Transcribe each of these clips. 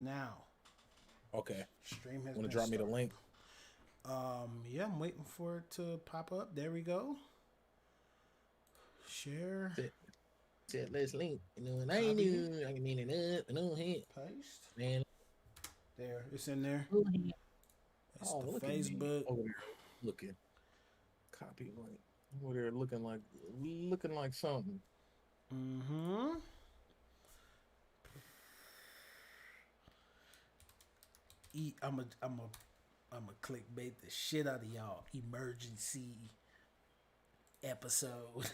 Now, Okay. stream has Want to been drop me the started. link? Yeah, I'm waiting for it to pop up. There we go. Share, Said let's link. You know, and I ain't copy, even I mean it up. I know him. paste. Man. There, it's in there. It's Oh, the look at me Facebook. over there looking. Copy link. Over there looking like something. Mm-hmm. I'm a clickbait the shit out of y'all. Emergency episode.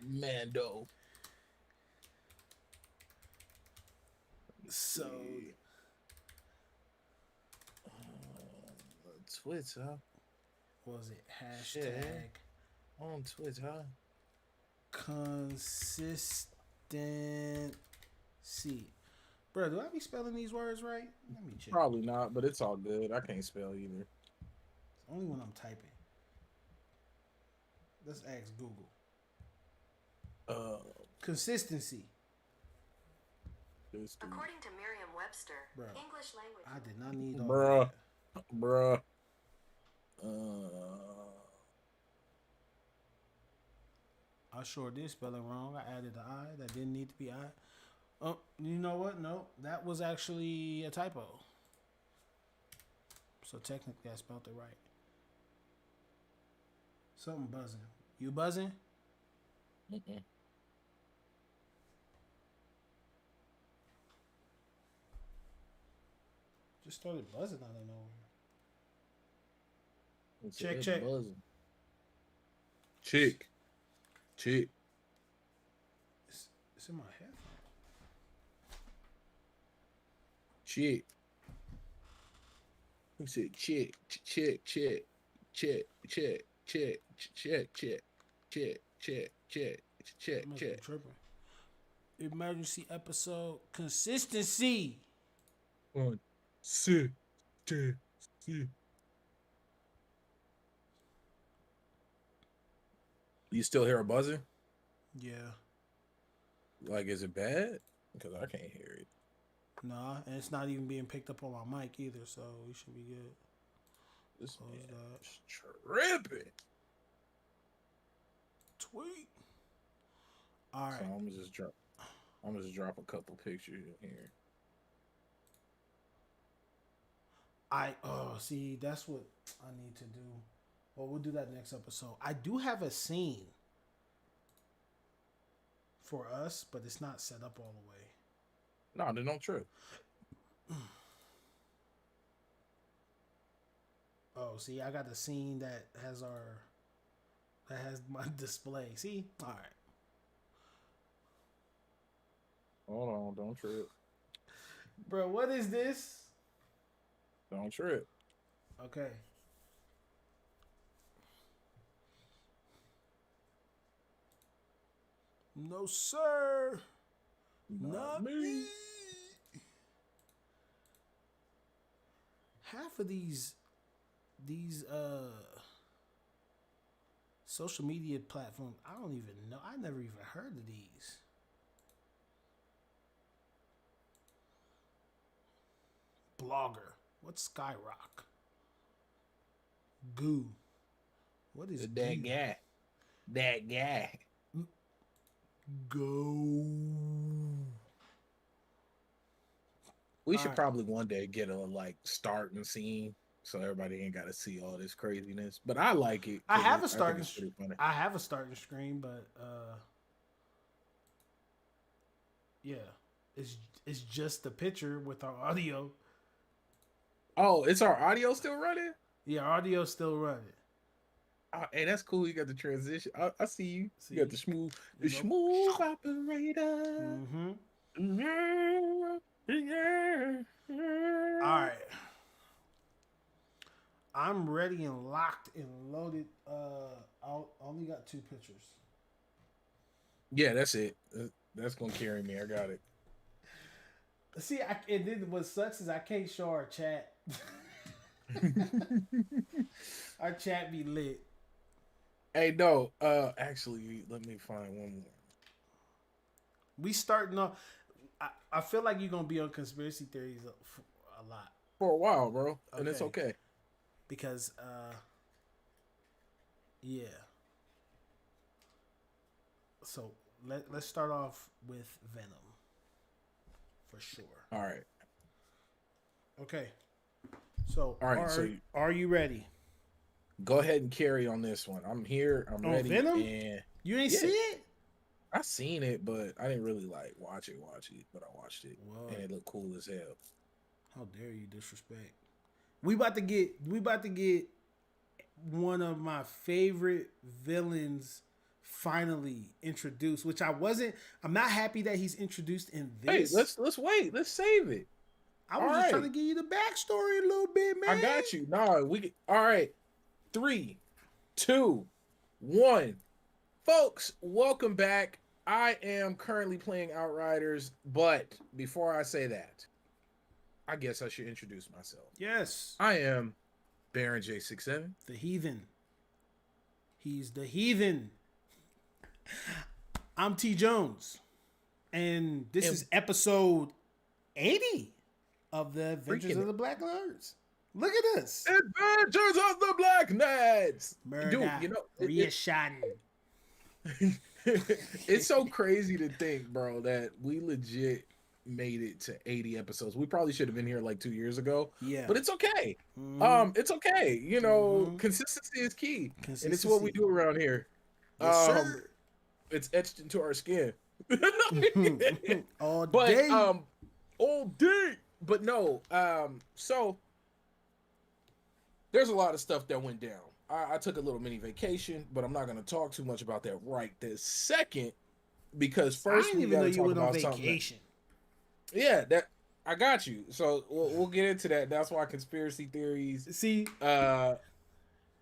Mando. Let me So, see. Twitch, huh? what was it? Shit. Hashtag On Twitch, huh? consistent C. Bro, do I be spelling these words right? Let me check. Probably not, but it's all good. I can't spell either. It's only when I'm typing. Let's ask Google. Uh, Consistency. this dude. According to Merriam-Webster, Bro, English language. I did not need all of Bruh. that. Bruh. I sure did spell it wrong. I added the I that didn't need to be I. Oh, you know what? No, that was actually a typo. So technically, I spelled it right. Something buzzing. You buzzing? Mm-mm. Just started buzzing out of nowhere. It's Check, check. buzzing. Chick. Chick. It's in my head. Chick. Who said chick? Chick. Chick. Chick. Chick. Chick. Chick. Chick. Chick. Chick. Chick. Chick. Must be Chick. tripping. Emergency episode consistency. One. Sit. Sit. You still hear a buzzing? Yeah. Like, is it bad? Because I can't hear it. Nah, and it's not even being picked up on my mic either, so we should be good. This Close man that. is tripping. Tweet. All right. So I'm gonna just drop a couple pictures in here. See, that's what I need to do. Well, we'll do that next episode. I do have a scene for us, but it's not set up all the way. No, they don't trip. Oh, see, I got the scene that has my display. See? All right. Hold on, don't trip. Bro, what is this? Don't trip. Okay. No, sir. Not me. Half of these social media platforms, I don't even know. I never even heard of these. Blogger. What's Skyrock? Goo. What is That Goo? guy. That guy. Go. We All should right. probably one day get a starting scene so everybody ain't got to see all this craziness. But I like it. I have I a think starting. it's pretty funny. I have a starting screen, but yeah, it's just the picture with our audio. Oh, is our audio still running? Yeah, audio's still running. Oh, hey, that's cool. You got the transition. I see you. See? You got the smooth Nope. operator. Mm-hmm. All right. I'm ready and locked and loaded. I only got 2 pictures. Yeah, that's it. That's gonna carry me. I got it. See, and then what sucks is I can't show our chat. Our chat be lit. Hey, no. Actually, let me find one more. We starting off. I feel like you're gonna be on conspiracy theories a lot for a while, bro, and it's okay. Because yeah. So let's start off with Venom. For sure. All right. Okay. So all right. Are you ready? Go ahead and carry on this one. I'm here. I'm ready. Venom? And you ain't see it? I seen it, but I didn't really like watch it. But I watched it, and it looked cool as hell. How dare you disrespect? We about to get one of my favorite villains finally introduced, which I'm not happy that he's introduced in this. Hey, let's wait. Let's save it. I was just trying to give you the backstory a little bit, man. I got you. No, all right. 3, 2, 1. Folks, welcome back. I am currently playing Outriders, but before I say that, I guess I should introduce myself. Yes. I am BaronJ67. The heathen. He's the heathen. I'm XTJones. And this is episode 80 of the Adventures of the Black Nerds. Look at us. Adventures of the Black Nerds. Dude, you know, reassuring. It's so crazy to think, bro, that we legit made it to 80 episodes. We probably should have been here like 2 years ago. Yeah. But it's okay. It's okay. You know, consistency is key. And it's what we do around here. Yes, sir. It's etched into our skin. All day. All day. But no, so there's a lot of stuff that went down. I took a little mini vacation, but I'm not going to talk too much about that right this second, because first I didn't even know you went on vacation. Yeah, that I got you. So we'll get into that. That's why conspiracy theories,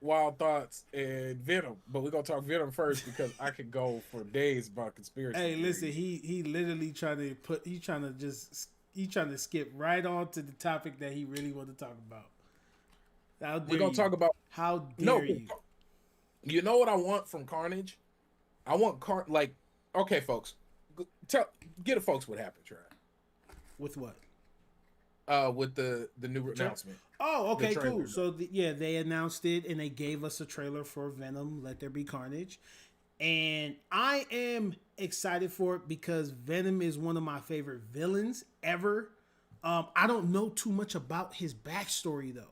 wild thoughts, and Venom. But we're gonna talk Venom first because I could go for days about conspiracy. Hey, theories. listen, he literally he's trying to skip right on to the topic that he really wanted to talk about. We're gonna talk about how dare you. You know what I want from Carnage? I want okay, folks, get the folks what happened, Trey. With what? With the new announcement. Oh, okay, cool. So they announced it and they gave us a trailer for Venom, Let There Be Carnage. And I am excited for it because Venom is one of my favorite villains ever. I don't know too much about his backstory though.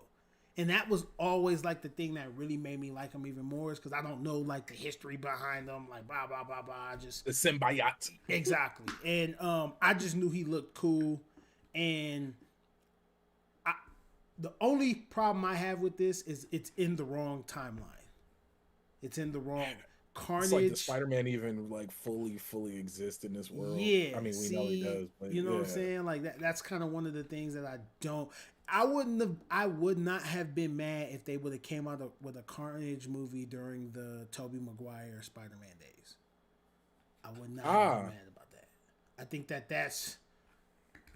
And that was always like the thing that really made me like him even more, is because I don't know like the history behind him, like blah blah blah blah. Just the symbiote. Exactly. And I just knew he looked cool. And the only problem I have with this is it's in the wrong timeline. It's in the wrong Carnage. It's like the Spider-Man even like fully exists in this world. Yeah. I mean, we know he does, but you know what I'm saying? Like that's kind of one of the things that I would not have been mad if they would have came out with a Carnage movie during the Tobey Maguire Spider-Man days. I would not have been mad about that. I think that's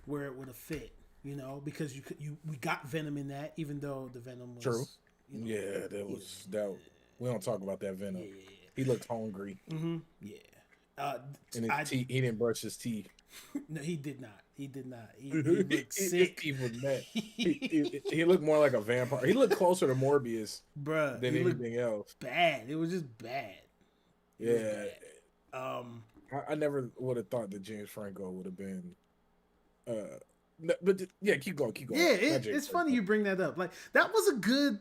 where it would have fit, you know, because we got Venom in that, even though the Venom was true. You know, yeah, that. We don't talk about that Venom. Yeah. He looked hungry. Mm-hmm. Yeah. And his teeth, he didn't brush his teeth. No, he did not. He looked sick. His teeth was mad. He looked more like a vampire. He looked closer to Morbius, bruh, than anything else. Bad. It was just bad. Yeah. I never would have thought that James Franco would have been. But yeah, keep going. Yeah, it's funny you bring that up. Like that was a good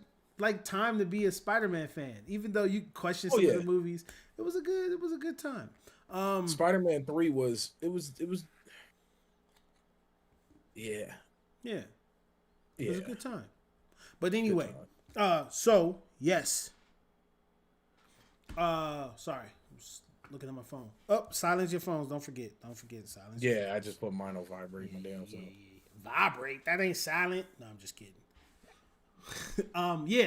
time to be a Spider-Man fan, even though you question some of the movies. It was a good time. Spider-Man 3 was. Yeah. It was a good time. But anyway, so yes. Sorry. I'm just looking at my phone. Oh, silence your phones. Don't forget silence. Yeah, I just put mine on vibrate my damn self. Vibrate. That ain't silent. No, I'm just kidding.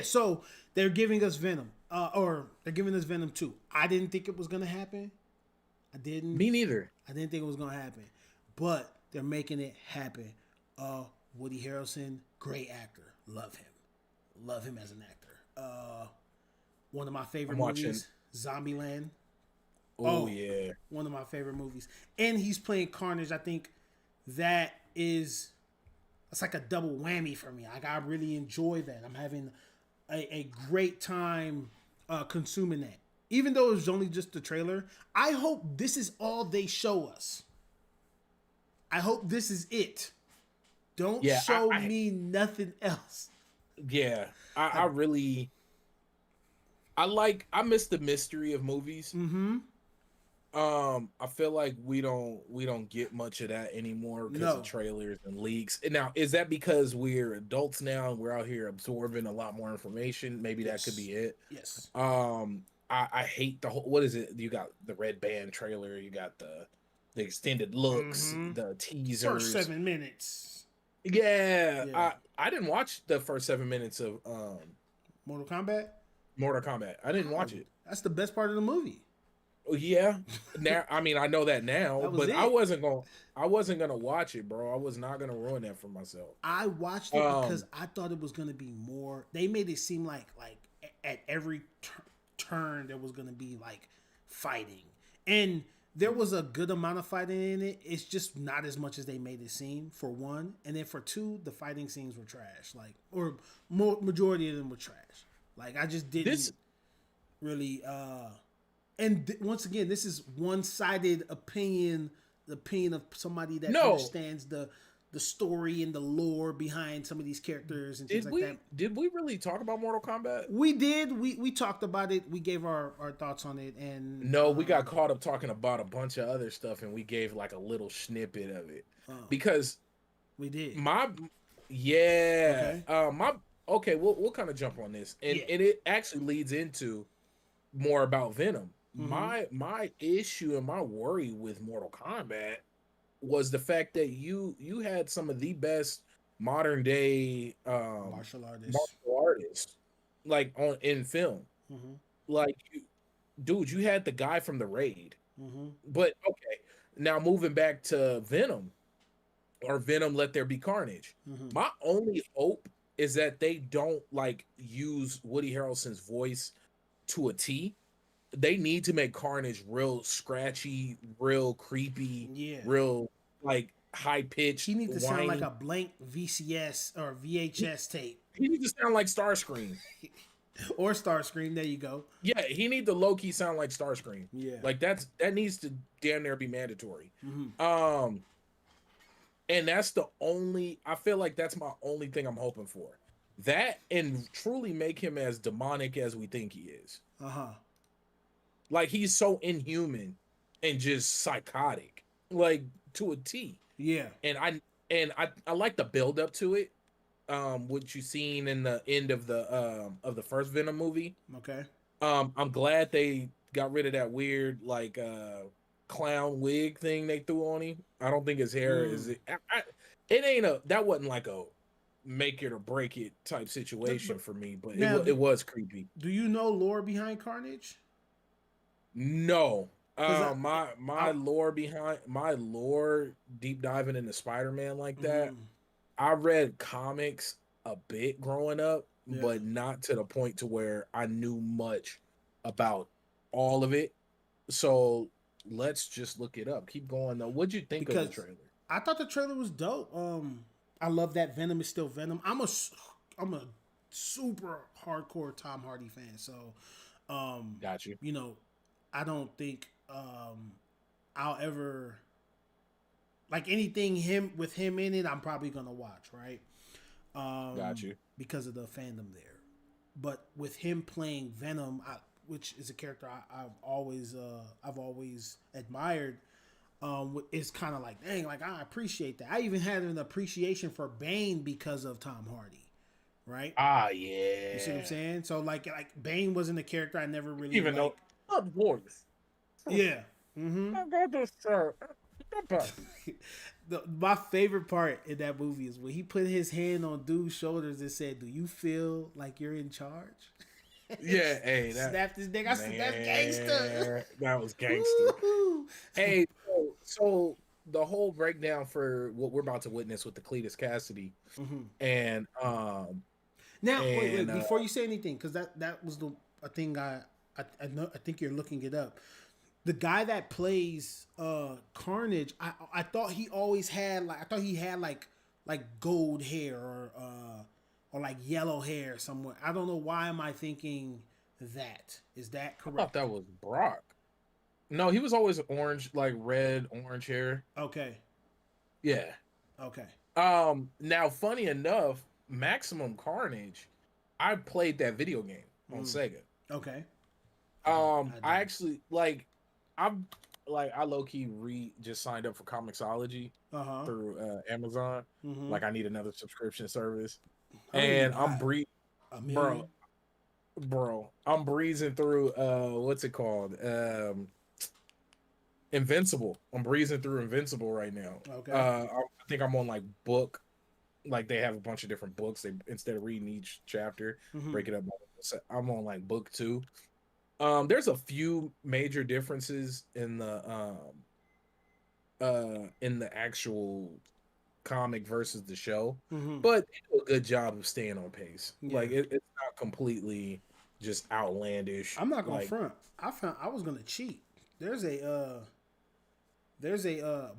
So they're giving us Venom. Or they're giving us Venom 2. I didn't think it was gonna happen. I didn't. Me neither. I didn't think it was gonna happen. But they're making it happen. Woody Harrelson, great actor. Love him as an actor. One of my favorite movies, Zombieland. Oh yeah. One of my favorite movies. And he's playing Carnage. I think it's like a double whammy for me. Like I really enjoy that. I'm having a great time consuming that. Even though it was only just the trailer, I hope this is all they show us. I hope this is it. Don't show me nothing else. Yeah, I miss the mystery of movies. Mm-hmm. I feel like we don't get much of that anymore because of trailers and leaks. And now, is that because we're adults now and we're out here absorbing a lot more information? Maybe that could be it. Yes. I hate the whole. What is it? You got the Red Band trailer. You got the extended looks, the teasers. First 7 minutes. Yeah. I didn't watch the first 7 minutes of Mortal Kombat. I didn't watch it. That's the best part of the movie. Yeah. Now, I mean, I know that now, but I wasn't gonna watch it, bro. I was not gonna ruin that for myself. I watched it because I thought it was gonna be more. They made it seem like at every turn there was gonna be like fighting, and there was a good amount of fighting in it. It's just not as much as they made it seem, for one, and then for two, the fighting scenes were trash. Or majority of them were trash. Like I just didn't really. Once again, this is one-sided opinion. The opinion of somebody that understands the story and the lore behind some of these characters and things like that. Did we really talk about Mortal Kombat? We did. We talked about it. We gave our thoughts on it. And no, we got caught up talking about a bunch of other stuff, and we gave like a little snippet of it because we did. We'll kind of jump on this, and it actually leads into more about Venom. My issue and my worry with Mortal Kombat was the fact that you had some of the best modern day martial artists like in film. Like you had the guy from the Raid. But okay, now moving back to Venom or Venom Let There Be Carnage. My only hope is that they don't like use Woody Harrelson's voice to a T. They need to make Carnage real scratchy, real creepy, real like high pitched. He needs to sound like a blank VCS or VHS tape. He needs to sound like Starscream. Or Starscream, there you go. Yeah, he need to low key sound like Starscream. Yeah, like that needs to damn near be mandatory. And that's the only. I feel like that's my only thing I'm hoping for. That and truly make him as demonic as we think he is. Like he's so inhuman and just psychotic, like to a T. Yeah. And I like the build up to it. What you seen in the end of the first Venom movie. Okay. I'm glad they got rid of that weird like clown wig thing they threw on him. I don't think his hair is that wasn't like a make it or break it type situation for me, but now, it was creepy. Do you know lore behind Carnage? No. My lore deep diving into Spider-Man like that. I read comics a bit growing up, but not to the point to where I knew much about all of it. So let's just look it up. Keep going though. What'd you think of the trailer? I thought the trailer was dope. I love that Venom is still Venom. I'm a super hardcore Tom Hardy fan. So got you. You know, I don't think I'll ever like anything with him in it. I'm probably gonna watch, right? Got you, because of the fandom there. But with him playing Venom, which is a character I've always admired, it's kind of like, dang, like I appreciate that. I even had an appreciation for Bane because of Tom Hardy. Right? Ah, yeah. You see what I'm saying? So like Bane wasn't a character I never really even know. Voice. Yeah. My favorite part in that movie is when he put his hand on dude's shoulders and said, "Do you feel like you're in charge?" Yeah, hey, snapped his dick. I said, "That's gangster." That was gangster. Hey, so the whole breakdown for what we're about to witness with the Cletus Cassidy, and now wait, before you say anything, because that was a thing I think you're looking it up. the guy that plays Carnage, I thought he always had like gold hair or like yellow hair somewhere. I don't know, why am I thinking that? Is that I correct? thought that was Brock. No, he was always orange, like red, orange hair. Okay. Yeah. Okay. Now, funny enough, Maximum Carnage, I played that video game on Sega. Okay. I actually I'm I low key just signed up for Comixology through Amazon. Mhm. Like I need another subscription service, How many and you I'm got? A million? bro, I'm breezing through what's it called? Invincible. I'm breezing through Invincible right now. Okay. I think I'm on like book. Like they have a bunch of different books. They instead of reading each chapter, break it up. I'm on like book 2. There's a few major differences in the actual comic versus the show, but they do a good job of staying on pace. Yeah. Like it's not completely just outlandish. I'm not gonna like, front. I was gonna cheat. There's a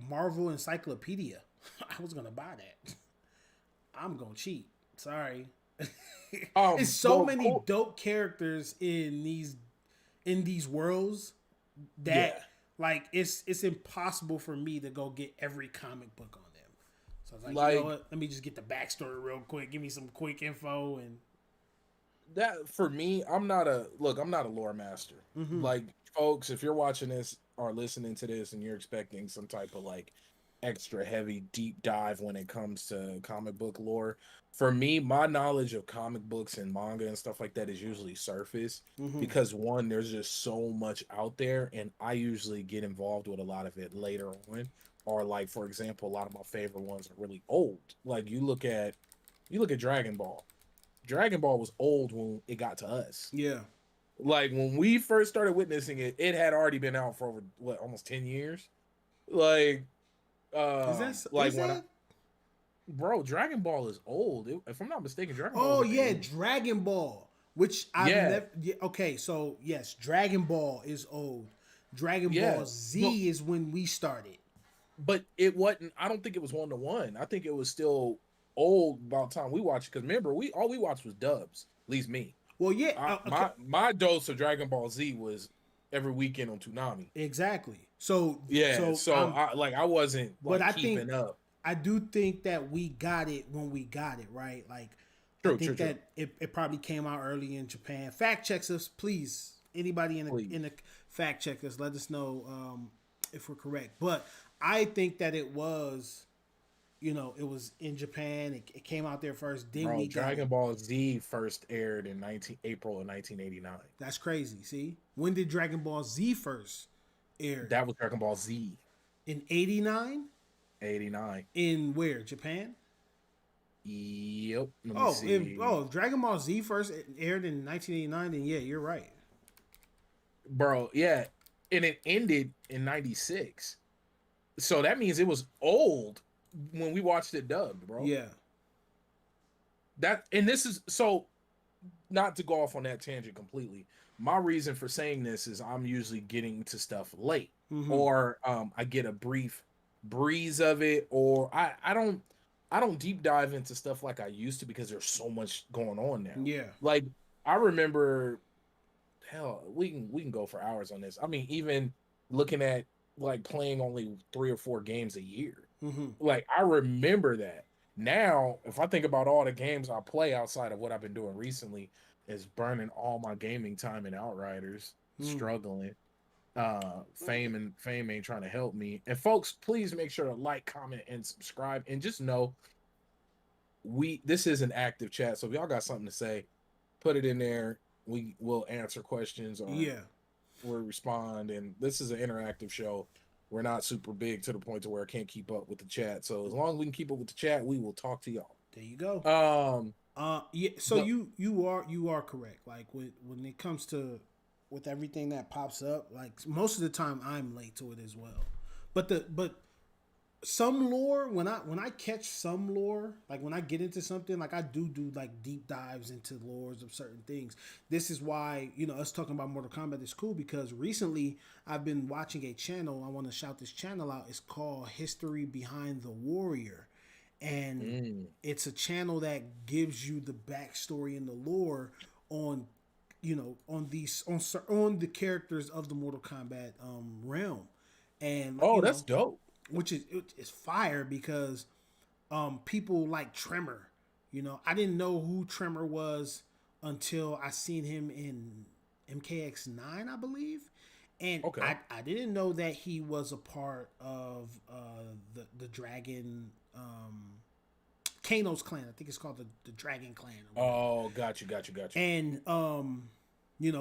Marvel encyclopedia. I was gonna buy that. I'm gonna cheat. Sorry. It's so many dope characters in these worlds that like it's impossible for me to go get every comic book on them. So I was like, you know what? Let me just get the backstory real quick. Give me some quick info and that for me. I'm not a lore master. Like folks, if you're watching this or listening to this and you're expecting some type of like extra heavy deep dive when it comes to comic book lore, for me, my knowledge of comic books and manga and stuff like that is usually surface because one, there's just so much out there, and I usually get involved with a lot of it later on. Or like, for example, a lot of my favorite ones are really old. Like you look at Dragon Ball. Dragon Ball was old when it got to us. yeah. Like when we first started witnessing it, it had already been out for over almost 10 years. Like bro, Dragon Ball is old. If I'm not mistaken, Dragon Ball. Oh yeah, Dragon Ball, which I've never. Yeah, okay, so yes, Dragon Ball is old. Dragon Ball Z is when we started. But it wasn't. I don't think it was 1-to-1. I think it was still old about the time we watched it. Because remember, all we watched was dubs. At least me. Well, yeah. Okay. My dose of Dragon Ball Z was every weekend on Toonami. Exactly. So yeah. So I wasn't keeping up. I do think that we got it when we got it, right? Like, true, I think that it probably came out early in Japan. Fact checks us, please. Anybody in the fact check us, let us know if we're correct. But I think that it was, it was in Japan. It came out there first. Then Dragon Ball Z first aired in April of 1989. That's crazy. See, when did Dragon Ball Z first air? That was Dragon Ball Z in 89. 89. In where? Japan? Yep. If Dragon Ball Z first aired in 1989, then yeah, you're right. Bro, yeah. And it ended in 96. So that means it was old when we watched it dubbed, bro. Yeah. This is so, not to go off on that tangent completely. My reason for saying this is I'm usually getting to stuff late. Or I get a brief breeze of it, or I don't deep dive into stuff like I used to because there's so much going on now. Yeah. Like I remember, hell, we can go for hours on this. I mean, even looking at like playing only 3 or 4 games a year. Like I remember that. Now, if I think about all the games I play outside of what I've been doing recently, is burning all my gaming time in Outriders, struggling. Fame ain't trying to help me. And folks, please make sure to like, comment, and subscribe. And just know this is an active chat. So if y'all got something to say, put it in there. We will answer questions or we'll respond. And this is an interactive show. We're not super big to the point to where I can't keep up with the chat. So as long as we can keep up with the chat, we will talk to y'all. There you go. Yeah. So you are correct. Like when it comes to with everything that pops up, like most of the time I'm late to it as well. But some lore, when I catch some lore, like when I get into something, like I do like deep dives into lores of certain things. This is why, us talking about Mortal Kombat is cool, because recently I've been watching a channel. I want to shout this channel out. It's called History Behind the Warrior, and it's a channel that gives you the backstory and the lore on on the characters of the Mortal Kombat realm. And Oh, that's dope. which is fire, because people like Tremor. I didn't know who Tremor was until I seen him in MKX9, I believe, and Okay. I didn't know that he was a part of the Dragon Kano's clan. I think it's called the Dragon Clan. Oh, got you. And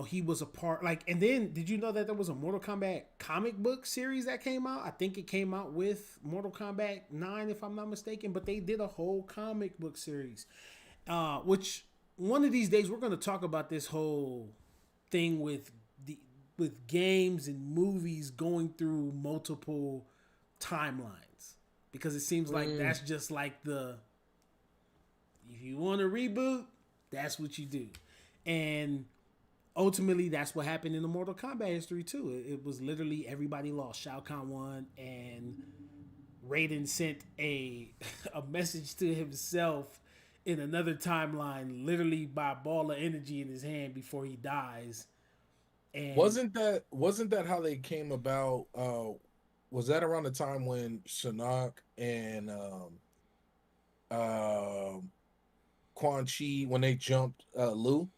he was a part, like, and then did you know that there was a Mortal Kombat comic book series that came out? I think it came out with Mortal Kombat 9, if I'm not mistaken, but they did a whole comic book series. Which one of these days we're going to talk about this whole thing with games and movies going through multiple timelines, because it seems like that's just like if you want to reboot, that's what you do. And ultimately, that's what happened in the Mortal Kombat history too. It was literally everybody lost. Shao Kahn won, and Raiden sent a message to himself in another timeline, literally by a ball of energy in his hand before he dies. And Wasn't that how they came about? Was that around the time when Shinnok and Quan Chi, when they jumped Liu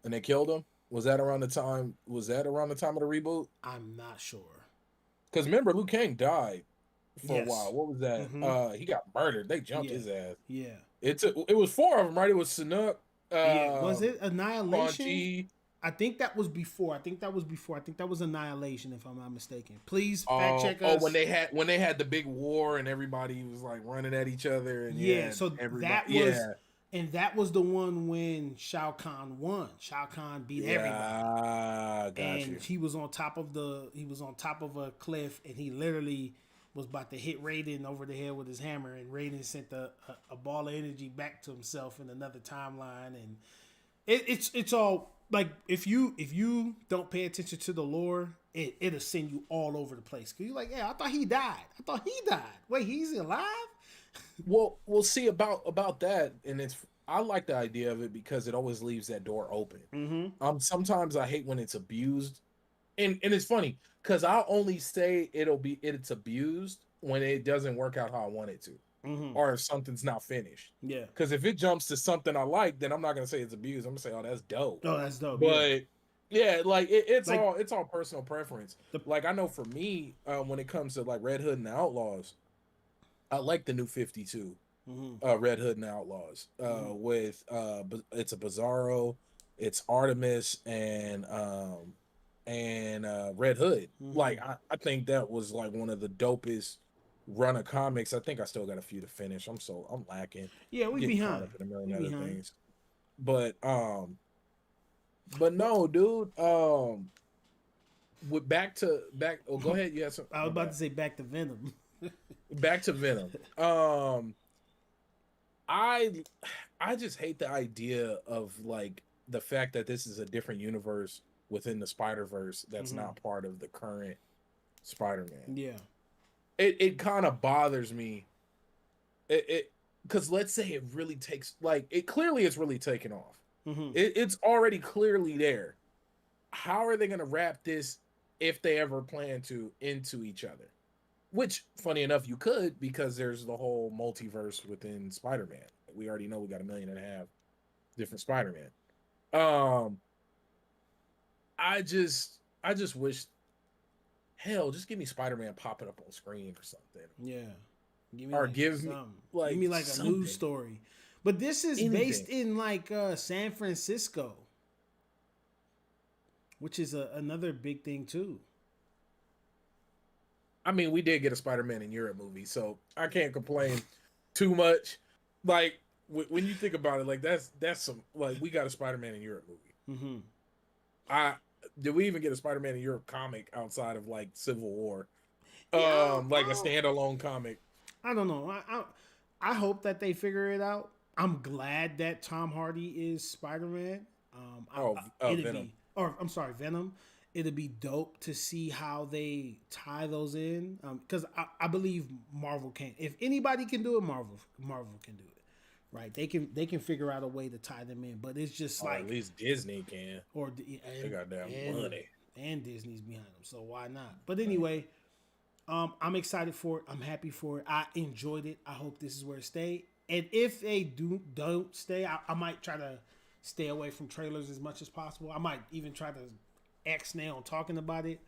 and they killed him? Was that around the time? Was that around the time of the reboot? I'm not sure. Because remember, Liu Kang died for Yes. a while. What was that? Mhm. He got murdered. They jumped Yeah. his ass. Yeah. It was four of them, right? It was Shinnok. Yeah. Was it Quan Annihilation? Chi. I think that was before. I think that was Annihilation, if I'm not mistaken. Please fact check us. When they had the big war and everybody was like running at each other, and Yeah, so everybody, that was the one when Shao Kahn won. Shao Kahn beat everybody. Got And you. he was on top of a cliff, and he literally was about to hit Raiden over the head with his hammer, and Raiden sent a ball of energy back to himself in another timeline. And it's all like, if you don't pay attention to the lore, it'll send you all over the place, because you're like, yeah, I thought he died. Wait, he's alive? Well, we'll see about that, and I like the idea of it because it always leaves that door open. Mm-hmm. Sometimes I hate when it's abused, and it's funny because I'll only say it's abused when it doesn't work out how I want it to. Mm-hmm. Or if something's not finished. Yeah. Because if it jumps to something I like, then I'm not gonna say it's abused. I'm gonna say, oh, that's dope. Oh, that's dope. But yeah, like it's Like- all personal preference. Like I know for me, when it comes to like Red Hood and the Outlaws, I like the new 52 Red Hood and the Outlaws. With it's a Bizarro, it's Artemis and Red Hood. Like I think that was like one of the dopest run of comics. I think I still got a few to finish. I'm lacking. Yeah, we Getting behind. caught up in a million other things. But no, dude. With back. Oh, go ahead. You had some. I was about to say back to Venom. Back to Venom. I just hate the idea of like the fact that this is a different universe within the Spider-Verse that's not part of the current Spider-Man. Yeah. It kind of bothers me. Because let's say it really takes, like, it clearly it's really taken off. It's already clearly there. How are they going to wrap this, if they ever plan to, into each other? Which, funny enough, you could, because there's the whole multiverse within Spider-Man. We already know we got 1.5 million different Spider-Man. I just wish, hell, just give me Spider-Man popping up on screen or something. Yeah. Give me like a news story. But this is based in like San Francisco, which is another big thing too. I mean, we did get a Spider-Man in Europe movie, so I can't complain too much. Like when you think about it, like that's some, like, we got a Spider-Man in Europe movie. Did we even get a Spider-Man in Europe comic outside of like Civil War? like a standalone comic. I don't know. I hope that they figure it out. I'm glad that Tom Hardy is Spider-Man. Venom. I'm sorry, Venom. It'd be dope to see how they tie those in, because I believe Marvel can. If anybody can do it, Marvel can do it, right? They can figure out a way to tie them in. But it's just like at least Disney can. They got damn money, and Disney's behind them, so why not? But anyway, I'm excited for it. I'm happy for it. I enjoyed it. I hope this is where it stays. And if they don't stay, I might try to stay away from trailers as much as possible. I might even try to X-nay on talking about it.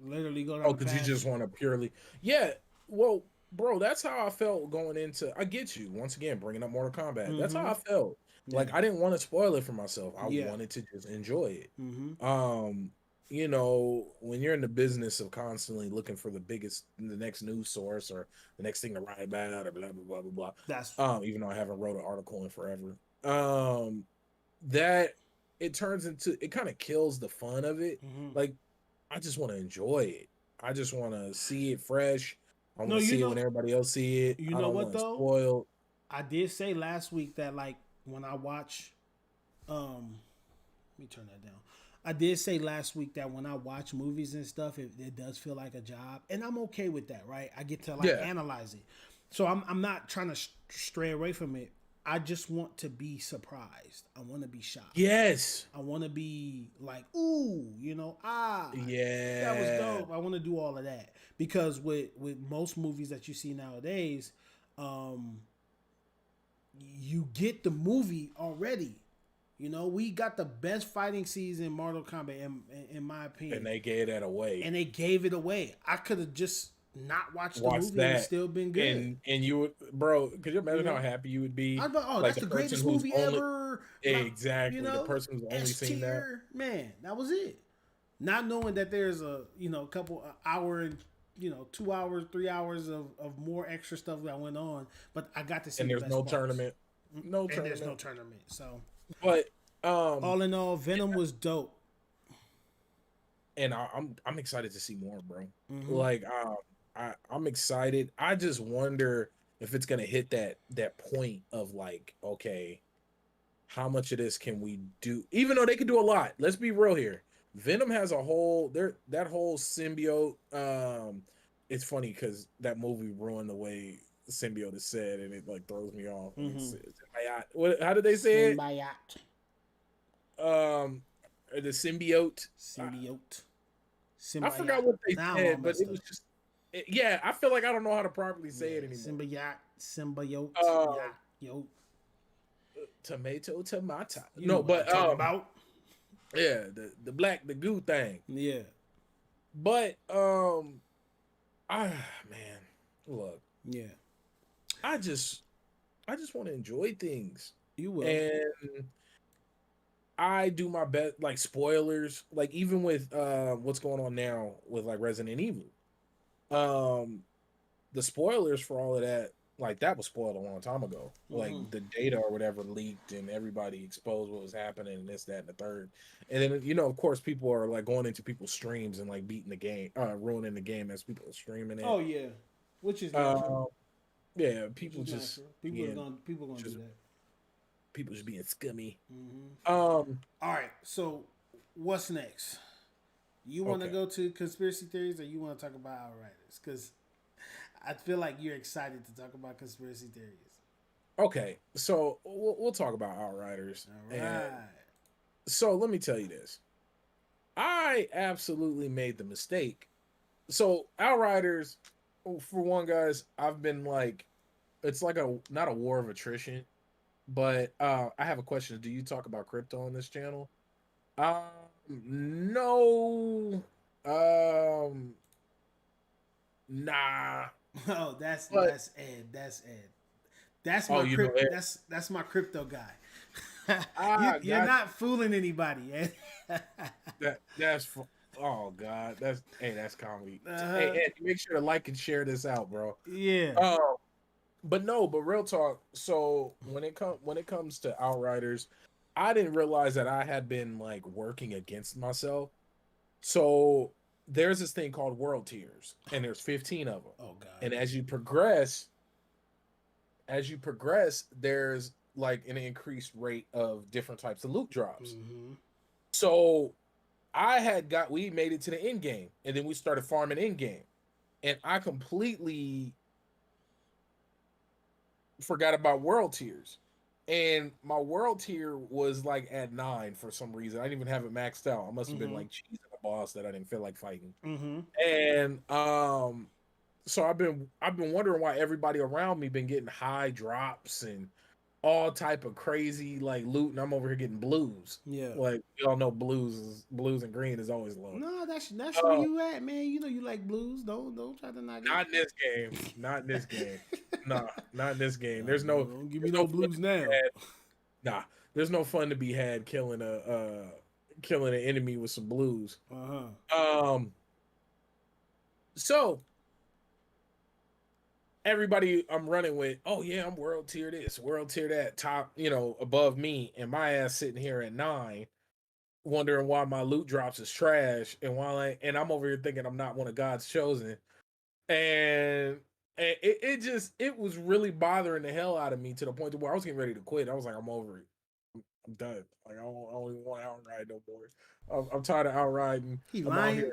Literally go down. Oh, because you just want to purely. Yeah, well, bro, that's how I felt going into. I get you once again bringing up Mortal Kombat. Mm-hmm. That's how I felt. Yeah. Like I didn't want to spoil it for myself. I wanted to just enjoy it. Mm-hmm. When you're in the business of constantly looking for the next news source or the next thing to write about or blah blah blah blah blah. That's even though I haven't wrote an article in forever. That it turns into, it kind of kills the fun of it. Mm-hmm. Like I just want to enjoy it. I just want to see it fresh. I want to see it when everybody else see it. You know what though? Spoiled. I did say last week that like when I watch, let me turn that down. I did say last week that when I watch movies and stuff, it does feel like a job, and I'm okay with that, right? I get to analyze it, so I'm not trying to stray away from it. I just want to be surprised. I want to be shocked. Yes, I want to be like, ooh, that was dope. I want to do all of that because with most movies that you see nowadays, you get the movie already. We got the best fighting scenes in Mortal Kombat, in my opinion. And they gave that away. I could have just not watched the movie and still been good. And you would, bro, could you imagine how happy you would be? That's the greatest movie ever. Exactly. The person who's only seen that. Man, that was it. Not knowing that there's a couple hour and 2 hours, 3 hours of more extra stuff that went on, but I got to see. And there's no tournament. There's no tournament. So. But all in all, Venom was dope, and I'm excited to see more, bro. Mm-hmm. Like I'm excited. I just wonder if it's gonna hit that point of like, okay, how much of this can we do? Even though they can do a lot. Let's be real here. Venom has a whole that whole symbiote. It's funny because that movie ruined the way symbiote is said, and it like throws me off. Mm-hmm. How did they say symbiote. It? The symbiote. I forgot what they said, but it was just. I feel like I don't know how to properly say it anymore. Symbiote. Tomato. No, but about. Yeah, the black, the goo thing. Yeah. But man, look. Yeah. I just want to enjoy things. You will. And I do my best, like spoilers, like even with what's going on now with like Resident Evil. The spoilers for all of that, like that was spoiled a long time ago. Mm-hmm. Like the data or whatever leaked and everybody exposed what was happening and this, that, and the third. And then, of course, people are like going into people's streams and like beating the game, ruining the game as people are streaming it. Oh yeah. Which is natural. Yeah, people just people are gonna do that. People just being scummy. Mm-hmm. All right, so what's next? You want to go to conspiracy theories, or you want to talk about Outriders? Because I feel like you're excited to talk about conspiracy theories. Okay, so we'll talk about Outriders. All right. So let me tell you this. I absolutely made the mistake. So Outriders, for one, guys, I've been like, it's like not a war of attrition, but I have a question. Do you talk about crypto on this channel? No. Nah. Oh, that's Ed. That's Ed. That's my that's my crypto guy. You're not fooling anybody, Ed. Oh God, that's comedy. Hey Ed, make sure to like and share this out, bro. Yeah. But real talk. So when it comes to Outriders, I didn't realize that I had been like working against myself. So there's this thing called world tiers, and there's 15 of them. Oh God. And as you progress, there's like an increased rate of different types of loot drops. Mm-hmm. So we made it to the end game, and then we started farming end game, and I completely forgot about world tiers. And my world tier was like at 9 for some reason. I didn't even have it maxed out. I must have been like cheesing a boss that I didn't feel like fighting. And so I've been wondering why everybody around me been getting high drops and all type of crazy like loot, and I'm over here getting blues. Yeah, like we all know blues and green is always low. No, that's where you at, man. You know you like blues. Don't try to knock it. Not in this game. Not in this game. Nah, not in this game. There's no. Don't give me no blues now. Nah, there's no fun to be had killing an enemy with some blues. So everybody I'm running with, oh yeah, I'm world tier this, world tier that, top, above me, and my ass sitting here at 9, wondering why my loot drops is trash, and I'm over here thinking I'm not one of God's chosen, and it was really bothering the hell out of me to the point to where I was getting ready to quit. I was like, I'm over it. I'm done. Like I don't even want to outride no more. I'm tired of outriding. He lying.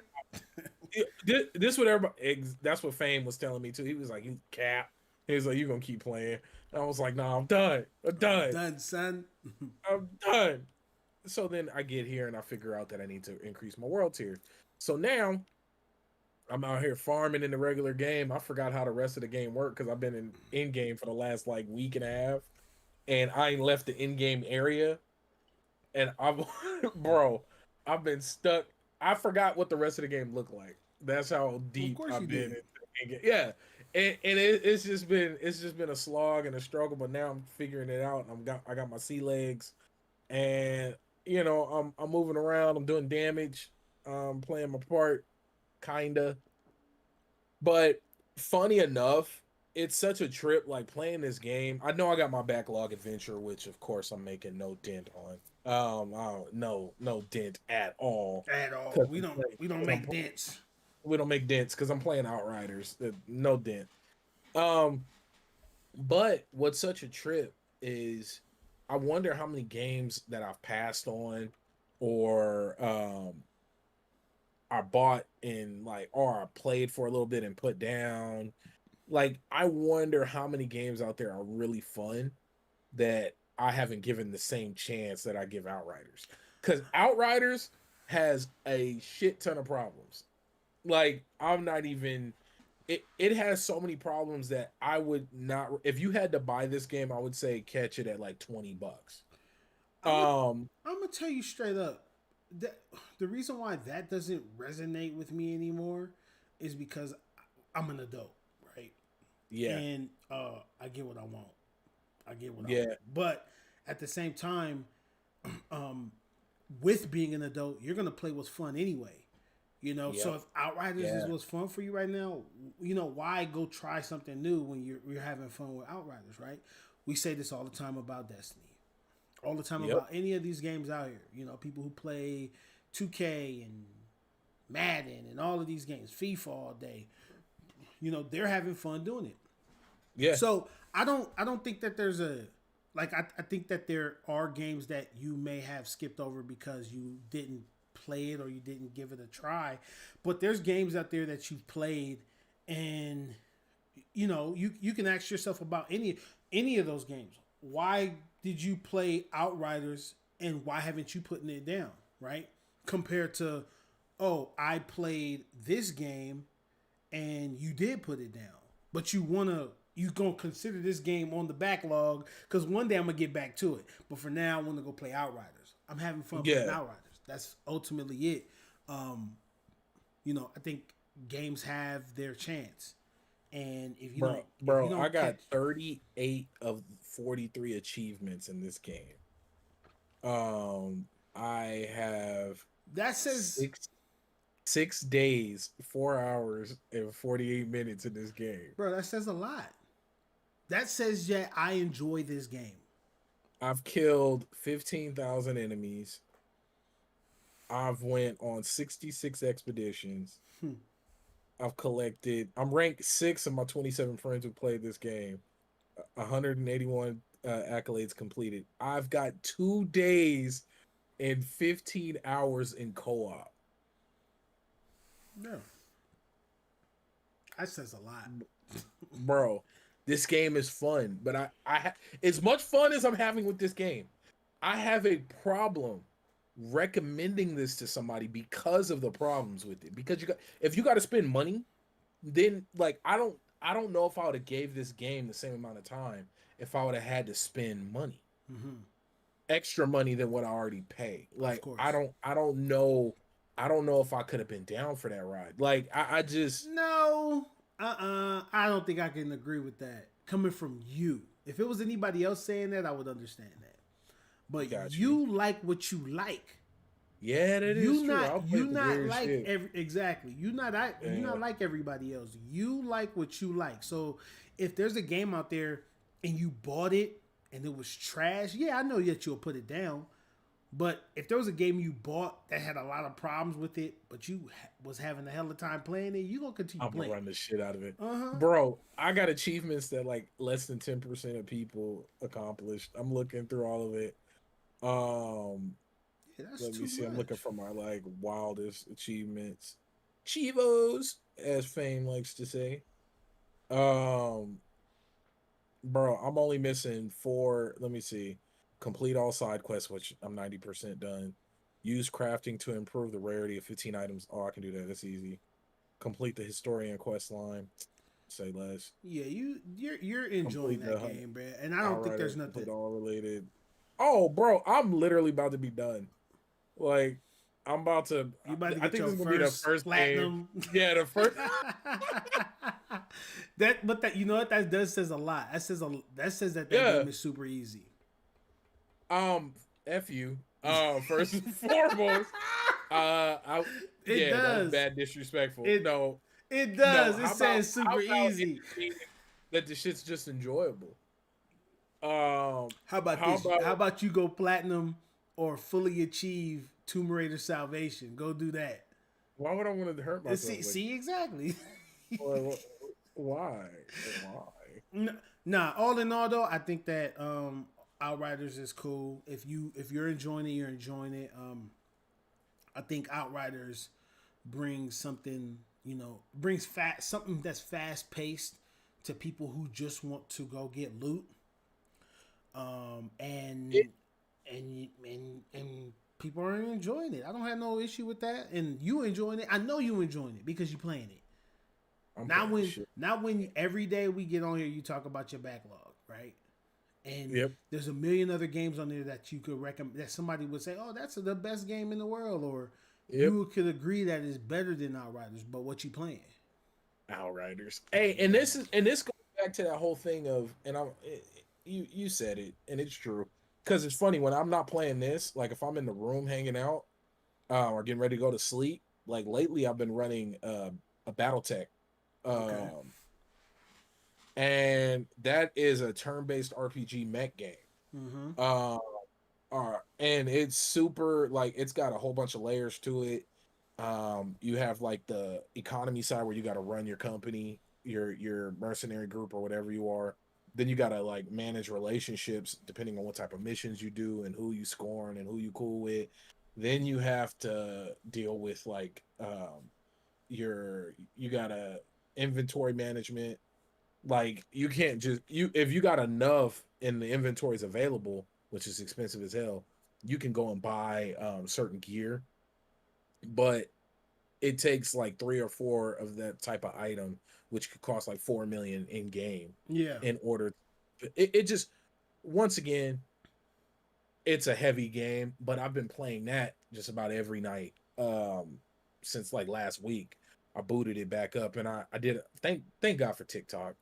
This what everybody. That's what Fame was telling me too. He was like, "You cap." He was like, "You gonna keep playing?" And I was like, "Nah, I'm done. I'm done, son. I'm done." So then I get here and I figure out that I need to increase my world tier. So now I'm out here farming in the regular game. I forgot how the rest of the game worked because I've been in game for the last like week and a half, and I ain't left the in-game area. And I've been stuck. I forgot what the rest of the game looked like. That's how deep I've been in game. Yeah, and it's just been a slog and a struggle. But now I'm figuring it out, and I got my sea legs, and I'm moving around. I'm doing damage. Playing my part, kinda. But funny enough, it's such a trip. Like playing this game. I know I got my backlog adventure, which of course I'm making no dent on. No dent at all. At all. We don't make dents. We don't make dents because I'm playing Outriders. No dent. But what's such a trip is I wonder how many games that I've passed on or I bought or I played for a little bit and put down. Like I wonder how many games out there are really fun that I haven't given the same chance that I give Outriders. Because Outriders has a shit ton of problems. Like, I'm not even... It has so many problems that I would not... If you had to buy this game, I would say catch it at like $20. I'm going to tell you straight up. The reason why that doesn't resonate with me anymore is because I'm an adult, right? Yeah. And I get what I want. I want. But at the same time, with being an adult, you're gonna play what's fun anyway. So if Outriders is what's fun for you right now, why go try something new when you're having fun with Outriders, right? We say this all the time about Destiny, all the time about any of these games out here. People who play 2K and Madden and all of these games, FIFA all day. They're having fun doing it. Yeah. So I don't think that there's I think that there are games that you may have skipped over because you didn't play it or you didn't give it a try. But there's games out there that you've played and you can ask yourself about any of those games. Why did you play Outriders and why haven't you putting it down, right? Compared to, I played this game and you did put it down. But you gonna consider this game on the backlog because one day I'm gonna get back to it. But for now, I want to go play Outriders. I'm having fun playing Outriders. That's ultimately it. I think games have their chance, and if you don't, I got 38 of 43 achievements in this game. I have that says 6 days, 4 hours, and 48 minutes in this game. Bro, that says a lot. That says that I enjoy this game. I've killed 15,000 enemies. I've went on 66 expeditions. Hmm. I've collected. I'm ranked 6 of my 27 friends who played this game. 181 accolades completed. I've got 2 days and 15 hours in co-op. Yeah, that says a lot. Bro, this game is fun, but as much fun as I'm having with this game, I have a problem recommending this to somebody because of the problems with it. Because if you got to spend money, then like I don't know if I would have gave this game the same amount of time if I would have had to spend money, extra money than what I already pay. Like course. I don't know if I could have been down for that ride. Like I just No, I don't think I can agree with that coming from you. If it was anybody else saying that, I would understand that. But got you like what you like. yeah, that is true. I'll play You the not weird like shit. exactly. You not like everybody else. You like what you like. So if there's a game out there and you bought it and it was trash, yeah, I know that you'll put it down. But if there was a game you bought that had a lot of problems with it, but you was having a hell of a time playing it, you gonna continue I'm gonna playing. run the shit out of it, Uh-huh. bro. I got achievements that like less than 10% of people accomplished. I'm looking through all of it. Um, Yeah, that's Let me too see. I'm looking much. for my like wildest achievements, Chivos, as Fame likes to say. Um, Bro, I'm only missing 4. Let me see. Complete all side quests, which I'm 90% done. Use crafting to improve the rarity of 15 items. Oh, I can do that. That's easy. Complete the historian quest line. Say less. Yeah, you're enjoying Complete that the game, bro. And I don't think Outrider. there's nothing. Complete all related. Oh, bro, I'm literally about to be done. Like, I'm about to. You about to I get think your this is gonna be the first first game. platinum. Yeah, the first. But you know what, that does says a lot. That says that Yeah. game is super easy. F you. First and foremost. It Yeah, that was does. bad disrespectful. It No, it no. does. It says super It easy. mean that the shit's just enjoyable. How about How this? about How about you go platinum or fully achieve Tomb Raider Salvation? Go do that. why would I want to hurt myself? Like, See exactly. why? Why? Why? Nah, all in all though, I think that Outriders is cool. If you're enjoying it, you're enjoying it. I think Outriders brings something, brings something that's fast paced to people who just want to go get loot. And It, and people are enjoying it. I don't have no issue with that. And you enjoying it. I know you enjoying it because you playing it. I'm Not playing when shit. not when every day we get on here you talk about your backlog, right? And Yep. there's a million other games on there that you could recommend that somebody would say, "Oh, that's the best game in the world," or Yep. you could agree that it's better than Outriders, but what you playing? Outriders. Hey, and this goes back to that whole thing of, you said it, and it's true. Because it's funny when I'm not playing this, like if I'm in the room hanging out, or getting ready to go to sleep. Like lately, I've been running a BattleTech, Okay. and that is a turn-based RPG mech game. Mm-hmm. And it's super, like, it's got a whole bunch of layers to it. You have like the economy side where you got to run your company, your mercenary group or whatever you are. Then you got to like manage relationships depending on what type of missions you do and who you scorn and who you cool with. Then you have to deal with like you got to inventory management. Like you can't just if you got enough and the inventory is available, which is expensive as hell, you can go and buy certain gear, but it takes like 3 or 4 of that type of item, which could cost like 4 million in game Yeah. in order. It just, once again, it's a heavy game, but I've been playing that just about every night since like last week. I booted it back up, and I did thank God for TikTok,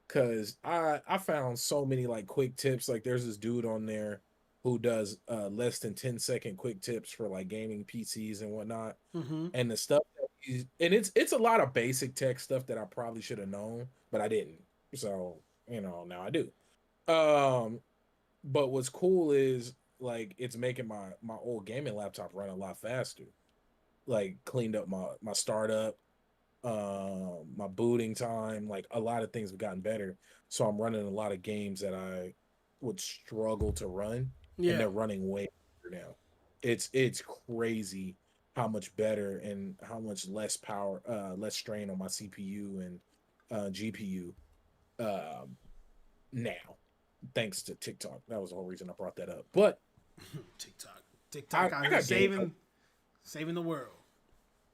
because I found so many like quick tips. Like there's this dude on there who does less than 10-second quick tips for like gaming PCs and whatnot. Mm-hmm. And the stuff that and it's a lot of basic tech stuff that I probably should have known, but I didn't. So, now I do. Um, but what's cool is like it's making my old gaming laptop run a lot faster. Like cleaned up my startup. my booting time, like a lot of things have gotten better. So I'm running a lot of games that I would struggle to run, and Yeah. they're running way better now. It's crazy how much better and how much less power, less strain on my CPU and GPU now, thanks to TikTok. That was the whole reason I brought that up. But TikTok out I here got game. saving the world.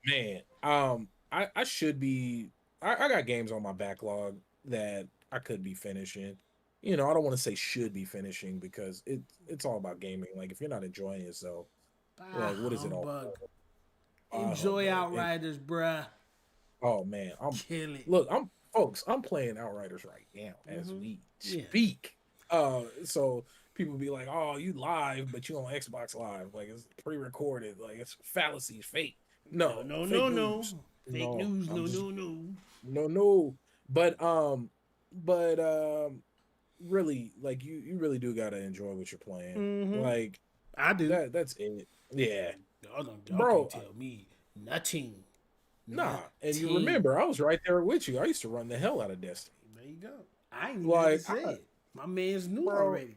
Man, I should be. I got games on my backlog that I could be finishing. You know, I don't want to say should be finishing because it's all about gaming. Like if you're not enjoying yourself, like what is it all? Humbug. Oh, Enjoy man. Outriders, bruh. Oh man, Kill it. look, I'm playing Outriders right now as we Yeah. speak. So people be like, "Oh, you live, but you on Xbox Live? Like it's pre-recorded? Like it's fallacies, fake." No, No. fake Fake news. news. I'm just- No. no. But really, like you really do gotta enjoy what you're playing. Mhm. Like I do. that's it. Yeah, Y'all Bro, can't tell me nothing. nah. And you Nothing. remember, I was right there with you. I used to run the hell out of Destiny. There you go. I ain't even Like, had to say it. My man's knew Bro, already.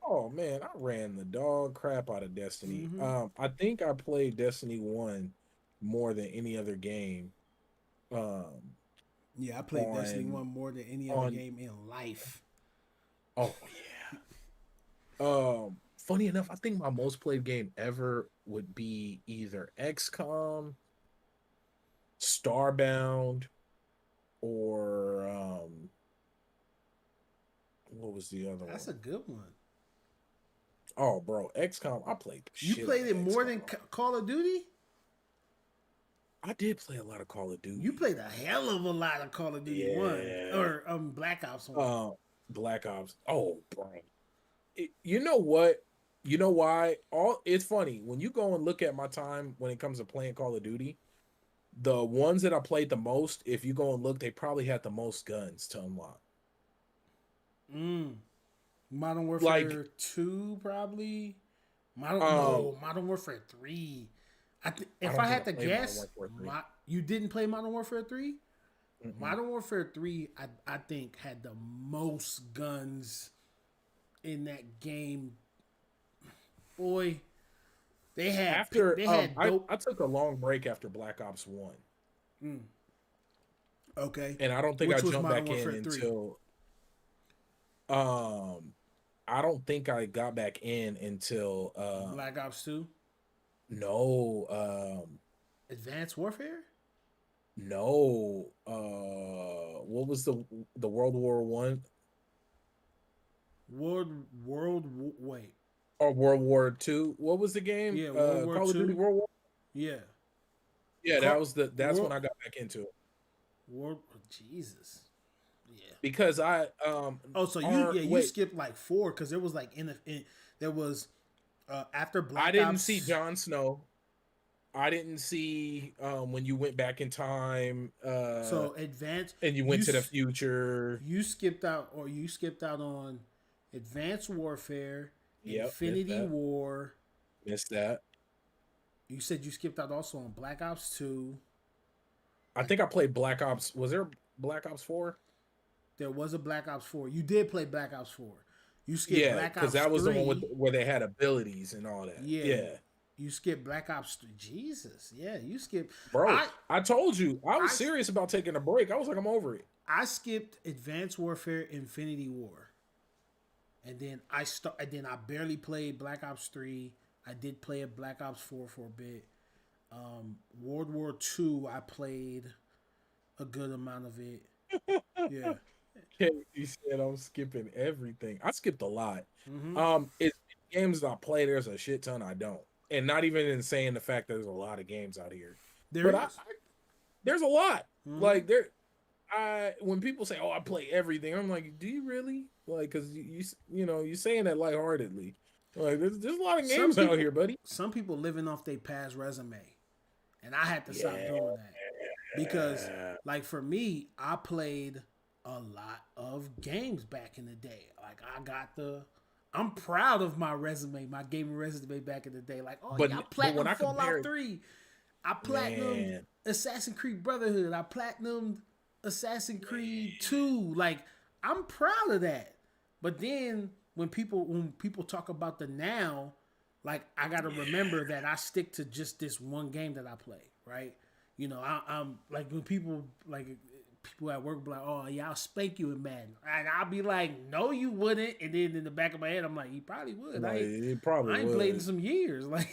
Oh man, I ran the dog crap out of Destiny. Mhm. I think I played Destiny 1 more than any other game. Yeah, I played Destiny on- 1 more than any other on- game in life. Oh yeah. Funny enough, I think my most played game ever would be either XCOM, Starbound, or what was the other That's one? a good one. Oh, bro, XCOM. I played. The You shit played out it of more than XCOM. Call of Duty? I did play a lot of Call of Duty. You played a hell of a lot of Call of Duty 1 Yeah. or Black Ops 1. Black Ops. Oh, bro. You know what? You know why? It's funny when you go and look at my time when it comes to playing Call of Duty. The ones that I played the most, if you go and look, they probably had the most guns to unlock. Modern Warfare 2 probably. Modern Warfare 3. If I had to played guess, Modern Warfare 3. you didn't play Modern Warfare 3? Mm-mm. Modern Warfare 3, I think, had the most guns in that game. Boy, they had dope. I took a long break after Black Ops 1. Okay. And I don't think Which I was jumped Modern back in Warfare 3? until I don't think I got back in until Black Ops 2? no, Advanced Warfare? no, what was the World War One Wait. or World War Two? What was the game? Yeah, World War Call of Duty II. World War. Yeah. Yeah, that's World- when I got back into it Jesus. Yeah. because I Oh, so you skipped like 4 because there was like there was after Black I didn't Ops. see Jon Snow. I didn't see when you went back in time. So advanced and you went to the future. You skipped out on Advanced Warfare, Yep, Infinity missed that. War. Missed that. You said you skipped out also on Black Ops 2. I think I played Black Ops. Was there Black Ops 4? There was a Black Ops 4. You did play Black Ops 4. You skipped Yeah, Black Ops 3. because that was the one where they had abilities and all that. Yeah. You skipped Black Ops 3. Jesus. Yeah, you skipped. Bro, I told you. I was I- serious about taking a break. I was like, I'm over it. I skipped Advanced Warfare, Infinity War. And then I barely played Black Ops 3. I did play a Black Ops 4 for a bit. World War 2, I played a good amount of it. Yeah. You said I'm skipping everything. I skipped a lot. Mm-hmm. It's games that I play, there's a shit ton I don't. And not even in saying the fact that there's a lot of games out here. There's a lot. Mhm. Like when people say, "Oh, I play everything," I'm like, "Do you really?" Like, because you're saying that lightheartedly. Like, there's a lot of games out here, buddy. Some people living off their past resume, and I had to stop doing that because, like, for me, I played a lot of games back in the day. Like, I'm proud of my resume, my gaming resume back in the day. Like, oh, But- yeah, but Platinum when I Fallout compare- 3. I platinumed Man. Assassin's Creed Brotherhood. I platinumed Assassin's Creed 2. Like, I'm proud of that. But then when people talk about the now, like, I gotta remember that I stick to just this one game that I play, right? You know, I'm like, when people at work be like, "Oh yeah, I'll spank you in Madden," and I'll be like, "No, you wouldn't." And then in the back of my head, I'm like, "He probably would." Like, I it probably ain't would. played in some years, like.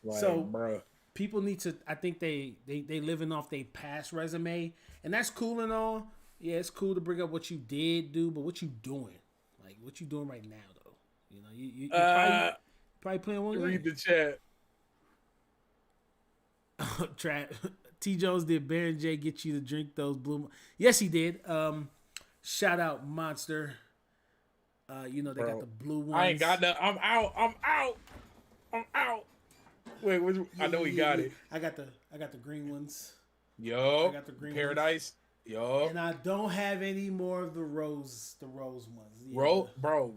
Like, So bruh. people need to. I think they living off their past resume, and that's cool and all. Yeah, it's cool to bring up what you did do, but what you doing? Like, what you doing right now, though? You know, you probably playing one Read game. the chat. T-Jones, did BaronJ get you to drink those blue? Yes, he did. Shout out Monster. You know they got the blue ones. I ain't got nothing. I'm out. Wait, I know he got it. I got the green ones. Yo, I got the green Paradise. Yo, and I don't have any more of the rose ones. Yeah.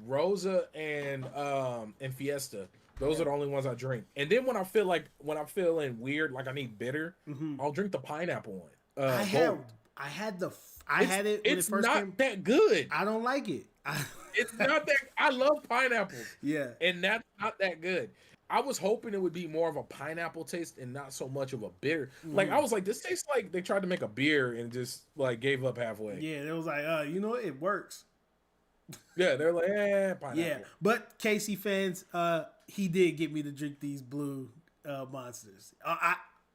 Rosa and Fiesta. Those are the only ones I drink. And then when I'm feeling weird, like I need bitter, I'll drink the pineapple one. I had it when it first came. It's not that good. I don't like it. It's not that. I love pineapple. Yeah, and that's not that good. I was hoping it would be more of a pineapple taste and not so much of a beer. Like, I was like, this tastes like they tried to make a beer and just like gave up halfway. Yeah, it was like, you know, it works. Yeah, they're like, pineapple. Yeah, but Casey fans, he did get me to drink these blue monsters.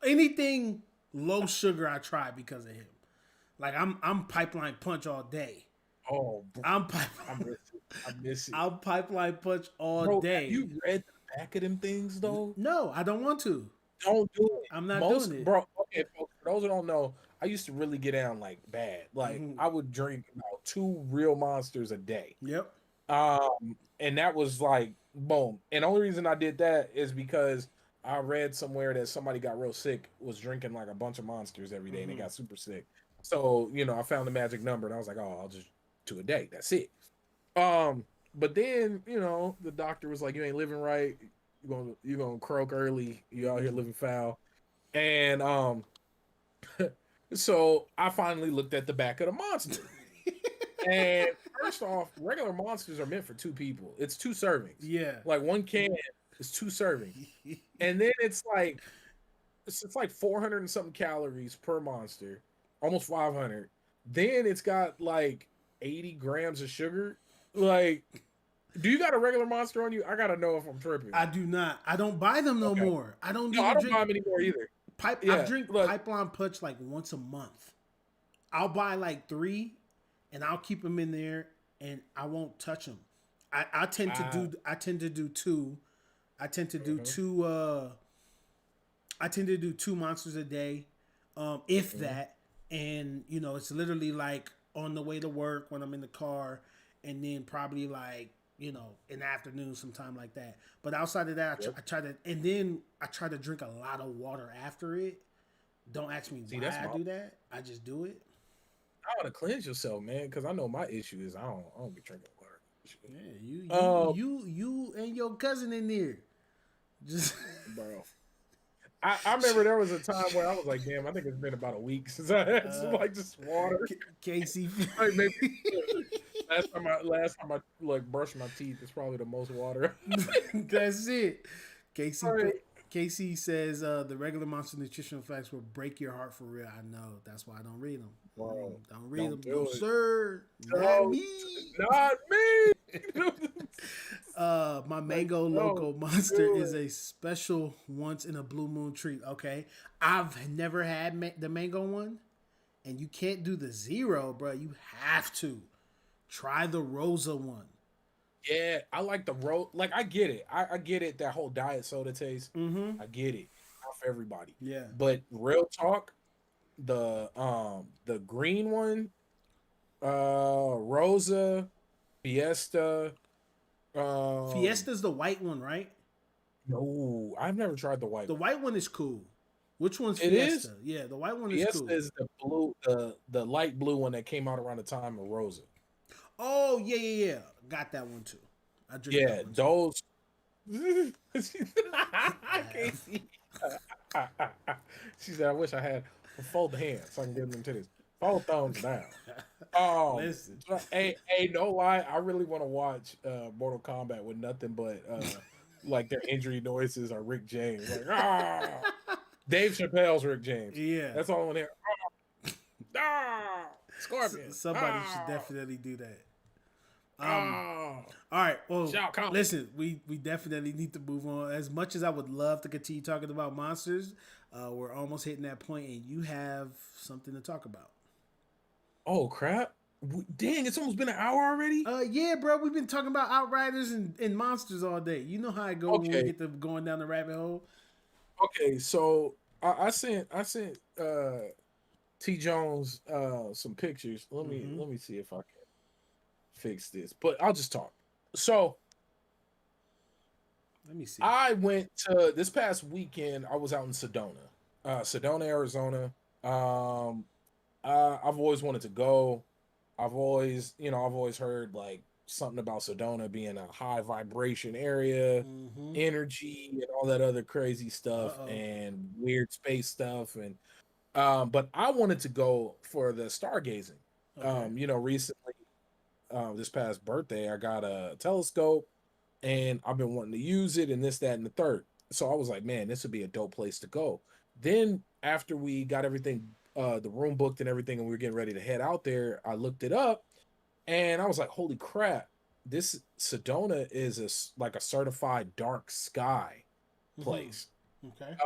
Anything low sugar, I tried because of him. Like, I'm Pipeline Punch all day. Oh, bro. I miss it. I'm Pipeline Punch all bro, day. Have you read the back of them things though? No, I don't want to. Don't do it. I'm not doing it, bro. Okay, folks, for those who don't know, I used to really get down like bad. Like, I would drink about 2 real monsters a day. Yep. And that was like boom. And the only reason I did that is because I read somewhere that somebody got real sick, was drinking like a bunch of monsters every day, and they got super sick. So, you know, I found the magic number, and I was like, oh, I'll just 2 a day. That's it. But then, you know, the doctor was like, you ain't living right. You're gonna croak early. You out here living foul. And so I finally looked at the back of the monster. And first off, regular monsters are meant for 2 people. It's 2 servings. Yeah. Like 1 can is 2 servings. And then it's like 400 and something calories per monster. Almost 500. Then it's got like 80 grams of sugar. Like, do you got a regular monster on you? I gotta know if I'm tripping. I do not. I don't buy them no more. I don't buy them anymore either. I drink Pipeline Punch like once a month. I'll buy like 3, and I'll keep them in there, and I won't touch them. I tend to do 2. I tend to do 2. I tend to do 2 monsters a day, if that. And you know, it's literally like on the way to work when I'm in the car, and then probably like, you know, in the afternoon, sometime like that. But outside of that, I try to drink a lot of water after it. Don't ask me why I do that. I just do it. I want to cleanse yourself, man, because I know my issue is I don't be drinking water. Yeah, you and your cousin in there, just bro. I remember there was a time where I was like, damn, I think it's been about a week since I had some like just water. Casey, like maybe last time I like brushed my teeth, it's probably the most water. That's it. Casey says the regular Monster nutritional facts will break your heart for real. I know. That's why I don't read them. Bro, don't read them. No, sir. Not me. My Mango Loco Monster is a special once in a blue moon treat. Okay. I've never had the mango one, and you can't do the 0, bro. You have to try the Rosa one. Yeah, I like the like, I get it. I get it. That whole diet soda taste. I get it. Not for everybody. Yeah. But real talk, the green one, Rosa, Fiesta. Fiesta's the white one, right? No, I've never tried the white. The white one is cool. Which one's it Fiesta? Is? Yeah, the white one Fiesta is cool. Is the blue, the light blue one that came out around the time of Rosa. Oh yeah. Got that one too. I drink that one those. I can't see. She said, "I wish I had a fold hands so I can get them to this. Fold thumbs down." Listen. Hey, no lie, I really want to watch Mortal Kombat with nothing but like their injury noises or Rick James, like Dave Chappelle's Rick James. Yeah. That's all I want to hear. Scorpion. Somebody should definitely do that. Oh, All right. Well, Shao Kahn. listen, we definitely need to move on. As much as I would love to continue talking about monsters, we're almost hitting that point, and you have something to talk about. Oh crap! Dang, it's almost been an hour already. Yeah, bro, we've been talking about Outriders and monsters all day. You know how I go when we Okay. get to going down the rabbit hole. Okay, so I sent T.Jones some pictures. Let me see if I can fix this, but I'll just talk. So Let me see. I went to this past weekend. I was out in Sedona, Arizona. I've always wanted to go. I've always heard like something about Sedona being a high vibration area, energy, and all that other crazy stuff and weird space stuff. And but I wanted to go for the stargazing. Okay. Recently, this past birthday, I got a telescope, and I've been wanting to use it, and this, that, and the third. So I was like, man, this would be a dope place to go. Then after we got everything, the room booked and everything, and we were getting ready to head out there, I looked it up, and I was like, holy crap, this Sedona is like a certified dark sky place. Okay.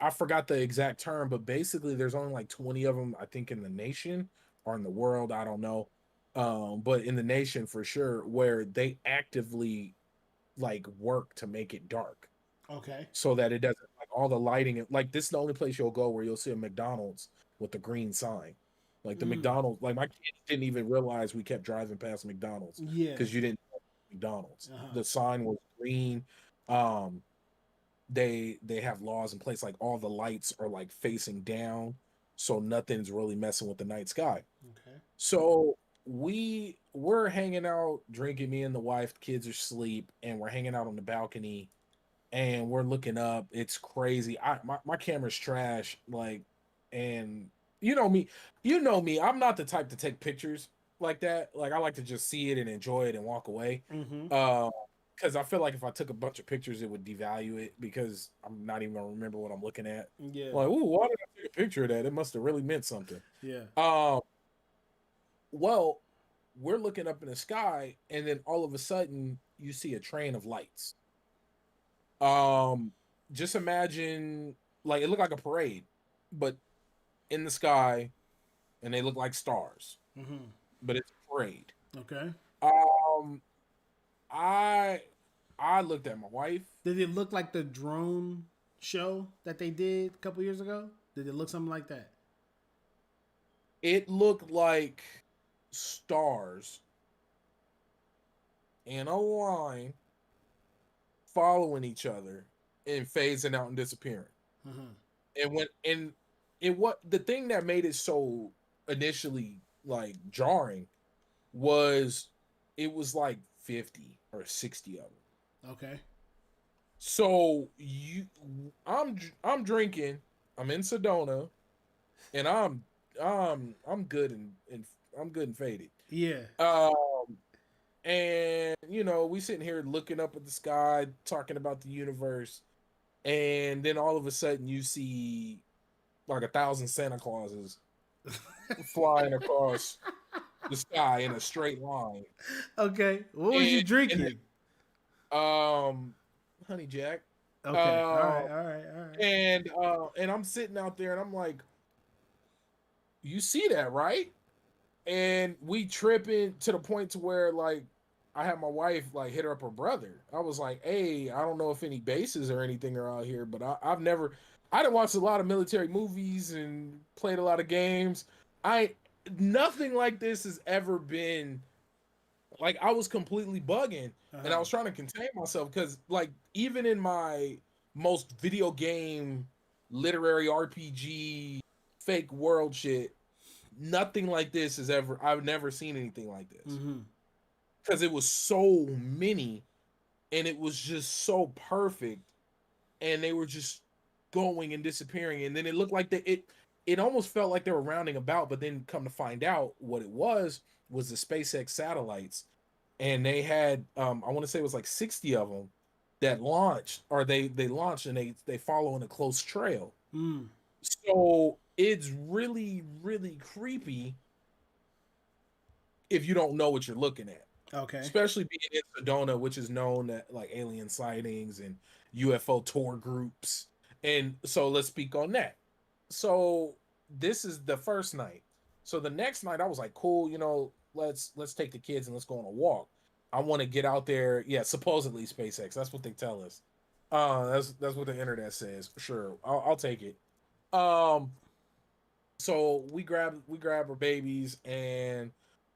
I forgot the exact term, but basically there's only like 20 of them, I think, in the nation or in the world. I don't know. But in the nation for sure, where they actively like work to make it dark. Okay. So that it doesn't, like, all the lighting, like this is the only place you'll go where you'll see a McDonald's with the green sign. Like the McDonald's, like my kids didn't even realize we kept driving past McDonald's. Yeah. Because you didn't know McDonald's. The sign was green. They have laws in place, like all the lights are like facing down, so nothing's really messing with the night sky. Okay. So we're hanging out, drinking, me and the wife, kids are asleep, and we're hanging out on the balcony, and we're looking up. It's crazy. My camera's trash, like, and you know me, I'm not the type to take pictures like that. Like, I like to just see it and enjoy it and walk away. Because I feel like if I took a bunch of pictures, it would devalue it, because I'm not even gonna remember what I'm looking at. Yeah. Like, ooh, why did I take a picture of that? It must have really meant something. Yeah. Well, we're looking up in the sky, and then all of a sudden you see a train of lights. Just imagine, like, it looked like a parade, but in the sky, and they look like stars. But it's a parade. Okay. I looked at my wife. Did it look like the drone show that they did a couple years ago? Did it look something like that? It looked like stars in a line following each other and phasing out and disappearing. What the thing that made it so initially like jarring was it was like 50 or 60 of them. Okay. So I'm drinking, I'm in Sedona, and I'm good and I'm good and faded. Yeah. And we sitting here looking up at the sky, talking about the universe, and then all of a sudden you see like 1,000 Santa Clauses flying across the sky in a straight line. Okay. What was you drinking? Honey Jack. Okay. All right. And I'm sitting out there and I'm like, you see that, right? And we tripping to the point to where, like, I had my wife like hit her up her brother. I was like, hey, I don't know if any bases or anything are out here, but I done watched a lot of military movies and played a lot of games. Nothing like this has ever been. Like, I was completely bugging, and I was trying to contain myself, because, like, even in my most video game, literary RPG, fake world shit, nothing like this has ever. I've never seen anything like this, because it was so many, and it was just so perfect and they were just going and disappearing, and then it looked like it almost felt like they were rounding about, but then come to find out what it was the SpaceX satellites, and they had I want to say it was like 60 of them that launched, or they launched, and they follow in a close trail. Mm. So it's really, really creepy if you don't know what you're looking at. Okay. Especially being in Sedona, which is known at like alien sightings and UFO tour groups. And so let's speak on that. So this is the first night. So the next night I was like, cool, let's take the kids and let's go on a walk. I want to get out there. Yeah, supposedly SpaceX. That's what they tell us. That's what the internet says. Sure, I'll take it. So we grab our babies and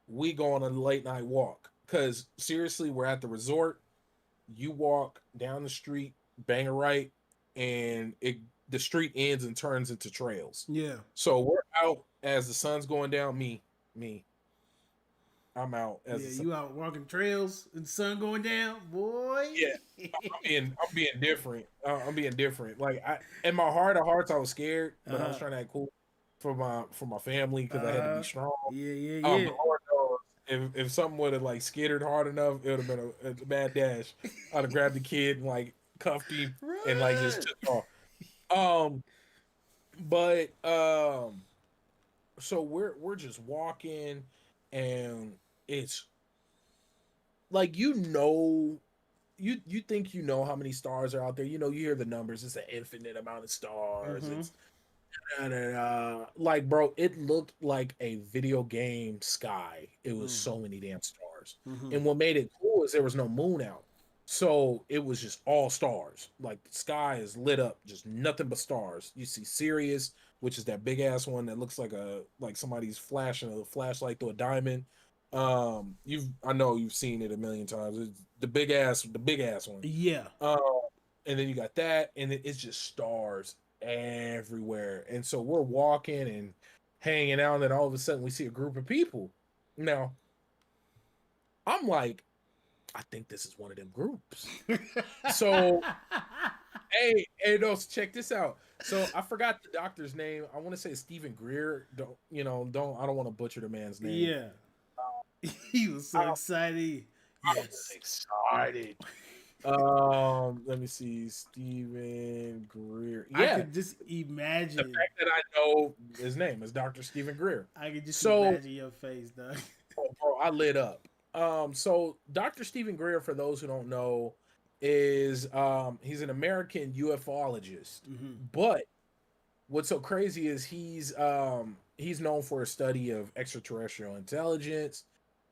we go on a late night walk. Cause seriously, we're at the resort. You walk down the street, bang a right, and the street ends and turns into trails. Yeah. So we're out as the sun's going down. Me. I'm out as the sun. You out walking trails and the sun going down, boy. Yeah, I'm being different. I'm being different. Like in my heart of hearts, I was scared, but I was trying to act cool for my family because I had to be strong. Yeah. But Lord knows, if something would have like skittered hard enough, it would have been a bad dash. I'd have grabbed the kid and like cuffed him and like just took off. So we're just walking, and it's like you think how many stars are out there. You hear the numbers. It's an infinite amount of stars. Mm-hmm. It's like, bro, it looked like a video game sky. It was so many damn stars. Mm-hmm. And what made it cool is there was no moon out. So it was just all stars. Like the sky is lit up, just nothing but stars. You see Sirius, which is that big ass one that looks like somebody's flashing a flashlight through a diamond. I know you've seen it a million times. It's the big ass one. Yeah. And then you got that, and it's just stars everywhere. And so we're walking and hanging out, and then all of a sudden we see a group of people. Now, I'm like, I think this is one of them groups. So, hey, no, check this out. So I forgot the doctor's name. I want to say Stephen Greer. I don't want to butcher the man's name. Yeah. He was so excited. I was excited. Let me see, Stephen Greer. Yeah, I could just imagine the fact that I know his name is Dr. Stephen Greer. I could just imagine your face, Doug. Oh, bro, I lit up. So Dr. Stephen Greer, for those who don't know, is he's an American ufologist. Mm-hmm. But what's so crazy is he's known for a study of extraterrestrial intelligence.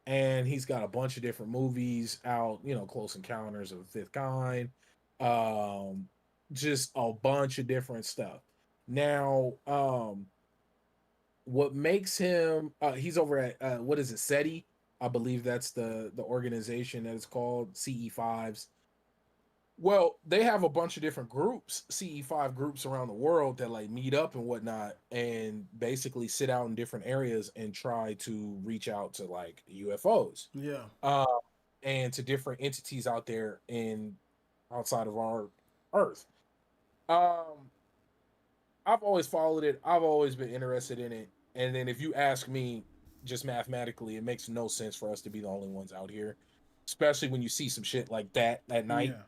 And he's got a bunch of different movies out, Close Encounters of the Fifth Kind, just a bunch of different stuff. Now, what makes him, he's over at, what is it, SETI? I believe that's the organization that is called CE5s. Well, they have a bunch of different groups, CE5 groups around the world that like meet up and whatnot, and basically sit out in different areas and try to reach out to like UFOs. Yeah. And to different entities out there outside of our Earth. I've always followed it. I've always been interested in it. And then if you ask me, just mathematically, it makes no sense for us to be the only ones out here, especially when you see some shit like that at night. Yeah.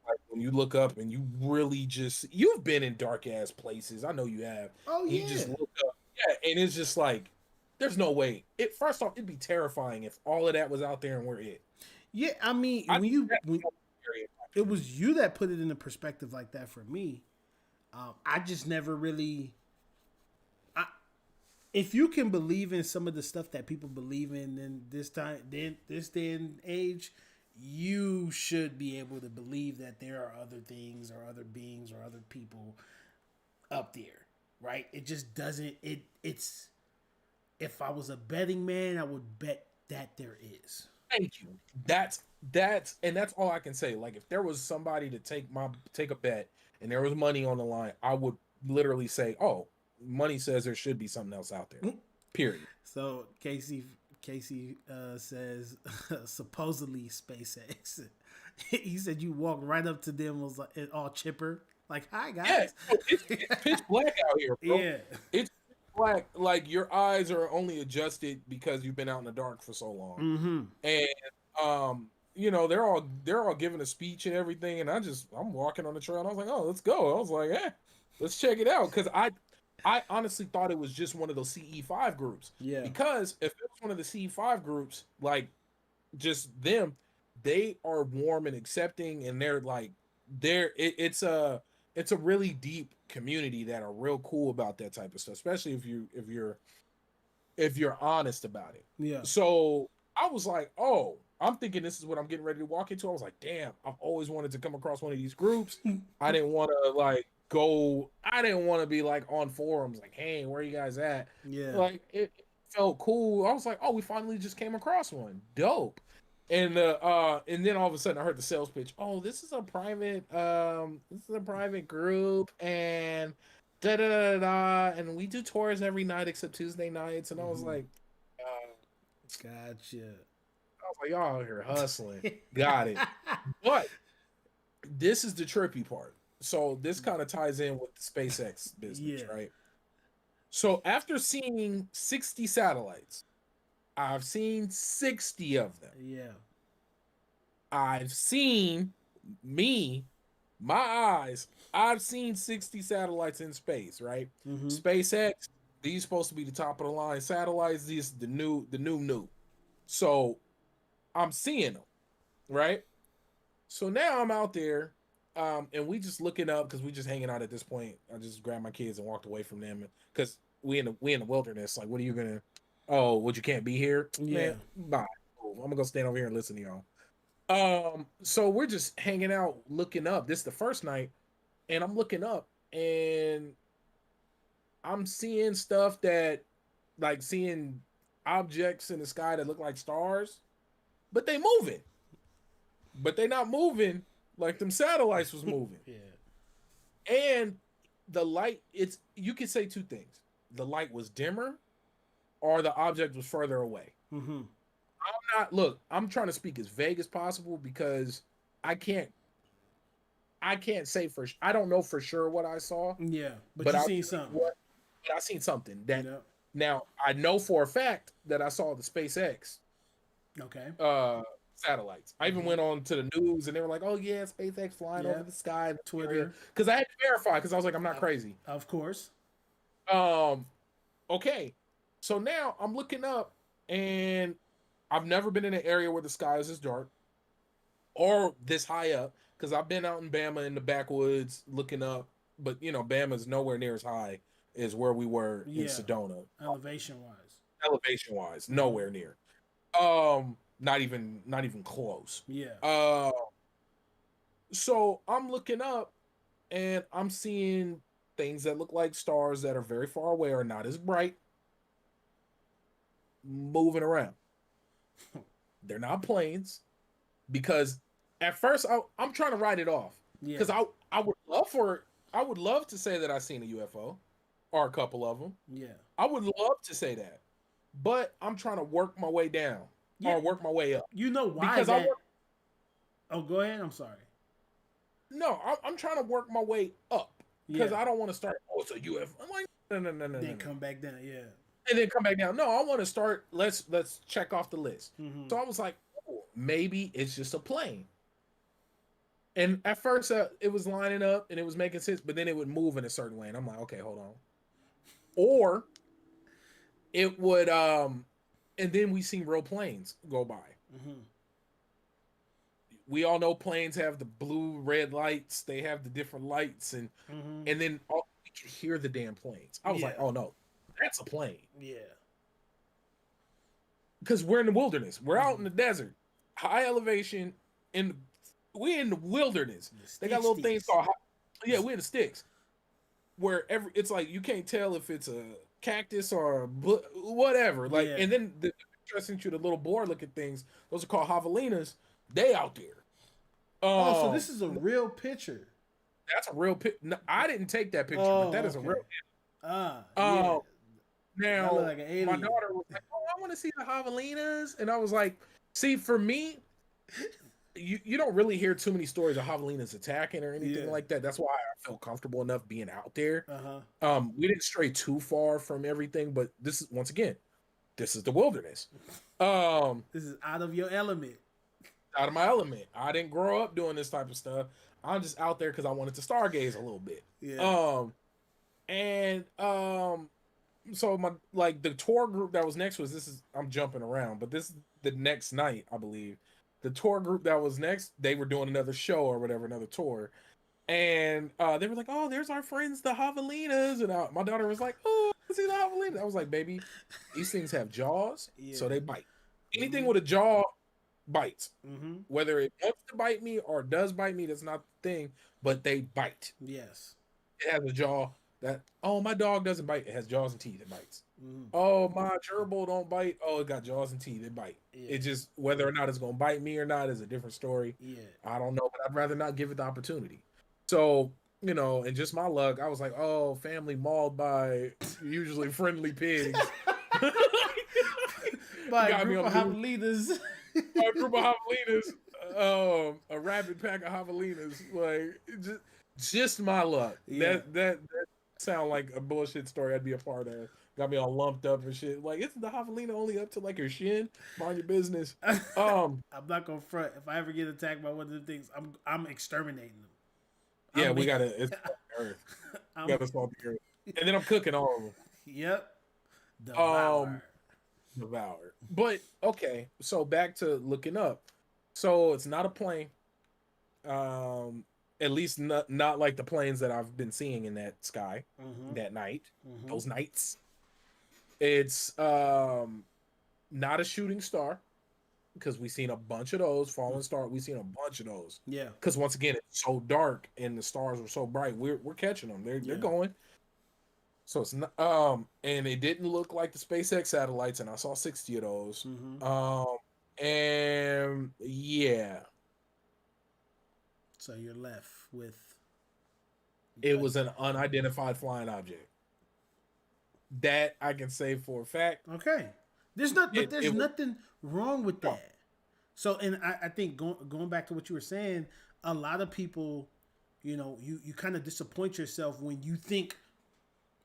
Like when you look up and you really you've been in dark ass places. I know you have. Oh yeah. You just look up. Yeah. And it's just like, there's no way. First off, it'd be terrifying if all of that was out there and we're it. Yeah. I mean, it was you that put it in a perspective like that for me. I just never really, if you can believe in some of the stuff that people believe in this day and age, you should be able to believe that there are other things or other beings or other people up there, right? It just doesn't, it's, if I was a betting man, I would bet that there is. Thank you. That's all I can say. Like if there was somebody to take a bet and there was money on the line, I would literally say, oh, money says there should be something else out there. Period. So Casey says supposedly SpaceX. He said you walked right up to them, was like all chipper. Like, hi Yeah, guys. it's pitch black out here, bro. Yeah. It's black. Like your eyes are only adjusted because you've been out in the dark for so long. Mm-hmm. And you know, they're all giving a speech and everything, and I'm walking on the trail and I was like, oh, let's go. I was like, let's check it out. Cause I honestly thought it was just one of those CE5 groups. Yeah. Because if it was one of the CE5 groups, like just them, they are warm and accepting, and they're like it's a really deep community that are real cool about that type of stuff, especially if you're honest about it. Yeah. So I was like, oh, I'm thinking this is what I'm getting ready to walk into. I was like, damn, I've always wanted to come across one of these groups. I didn't want to be like on forums like, hey, where are you guys at? Yeah. Like it felt cool. I was like, oh, we finally just came across one. Dope. And then all of a sudden I heard the sales pitch. Oh, this is a private group, and da da da da, and we do tours every night except Tuesday nights. And I was like, gotcha. I was like, y'all out here hustling. Got it. But this is the trippy part. So this kind of ties in with the SpaceX business, right? So after seeing 60 satellites, I've seen 60 of them. Yeah. I've seen I've seen 60 satellites in space, right? Mm-hmm. SpaceX, these supposed to be the top of the line satellites. These the new. So I'm seeing them, right? So now I'm out there, and we just looking up because we just hanging out at this point. I just grabbed my kids and walked away from them because we in the wilderness. Like, what are you gonna? Oh, what, you can't be here? Yeah. Man, bye. I'm gonna go stand over here and listen to y'all. So we're just hanging out, looking up. This is the first night, and I'm looking up, and I'm seeing stuff that, like, seeing objects in the sky that look like stars, but they moving. But they not moving like them satellites was moving. Yeah. And the light, you could say two things. The light was dimmer, or the object was further away. Mm-hmm. I'm trying to speak as vague as possible because I can't say I don't know for sure what I saw. Yeah, but you seen something. I seen something that, Yeah. now I know for a fact that I saw the SpaceX Okay. satellites. I even went on to the news and they were like, oh yeah, SpaceX flying over the sky, Twitter. Because I had to verify, because I was like, I'm not crazy. Of course. Okay. So now I'm looking up, and I've never been in an area where the sky is this dark or this high up, because I've been out in Bama in the backwoods looking up, but you know, Bama's nowhere near as high as where we were in Sedona. Elevation wise, nowhere near. Not even close. Yeah. So I'm looking up, and I'm seeing things that look like stars that are very far away or not as bright, moving around. They're not planes, because at first I'm trying to write it off, because I would love to say that I seen a UFO or a couple of them. Yeah. I would love to say that, but I'm trying to work my way down or work my way up. You know why? Because Oh, go ahead. I'm sorry. No, I'm trying to work my way up, because I don't want to start. Oh, it's a UFO. I'm like, no. Then come back down. Yeah. And then come back down. No, I want to start. Let's check off the list. Mm-hmm. So I was like, oh, maybe it's just a plane. And at first, it was lining up and it was making sense, but then it would move in a certain way, and I'm like, okay, hold on. Or it would, and then we seen real planes go by. Mm-hmm. We all know planes have the blue, red lights. They have the different lights, and then we could hear the damn planes. I was like, oh no, that's a plane. Yeah. Because we're in the wilderness. We're out in the desert, high elevation, and we're in the wilderness. They got little things called, we're in the sticks, where it's like you can't tell if it's a cactus or whatever. Like, and then the interesting to the little boar looking things, those are called javelinas. They out there. So this is a real picture. That's a real picture. No, I didn't take that picture, but that is a real picture. Yeah. Now, like an alien. My daughter was like, oh, I want to see the javelinas. And I was like, see, for me, you don't really hear too many stories of javelinas attacking or anything Yeah. like that. That's why I felt comfortable enough being out there. Uh-huh. We didn't stray too far from everything, but this is once again, this is the wilderness. This is out of your element. Out of my element. I didn't grow up doing this type of stuff. I'm just out there because I wanted to stargaze a little bit. Yeah. So my like the tour group that was next was this is I'm jumping around, but this is the next night, I believe. The tour group that was next, they were doing another show or whatever, another tour. And they were like, "Oh, there's our friends, the javelinas." And my daughter was like, "Oh, see the javelinas." I was like, "Baby, these things have jaws, so they bite. Anything with a jaw bites. Whether it wants to bite me or does bite me, that's not the thing, but they bite. Yes. It has a jaw that, oh, my dog doesn't bite. It has jaws and teeth. It bites. Oh, my gerbil don't bite. Oh, it got jaws and teeth. It bite. Yeah. It just, whether or not it's going to bite me or not is a different story. Yeah. I don't know, but I'd rather not give it the opportunity. So, and just my luck, I was like, oh, family mauled by usually friendly pigs. By a group of javelinas. A group of javelinas, a rabid pack of javelinas, like just my luck. Yeah. That sound like a bullshit story I'd be a part of. Got me all lumped up and shit. Like, isn't the javelina only up to like your shin? Mind your business. I'm not gonna front. If I ever get attacked by one of the things, I'm exterminating them. Yeah, we gotta. It's the earth. We gotta salt the earth, and then I'm cooking all of them. Yep. Devour. But okay, so back to looking up. So it's not a plane. At least not like the planes that I've been seeing in that sky that night. Those nights. It's not a shooting star, because we've seen a bunch of those. Fallen star, we've seen a bunch of those. Yeah. Because once again, it's so dark and the stars are so bright. We're catching them. They're going. So it's not, and it didn't look like the SpaceX satellites, and I saw 60 of those. And yeah. So you're left with. It was an unidentified flying object. That I can say for a fact. Okay. There's nothing wrong with that. So, and I think going back to what you were saying, a lot of people, you kind of disappoint yourself when you think,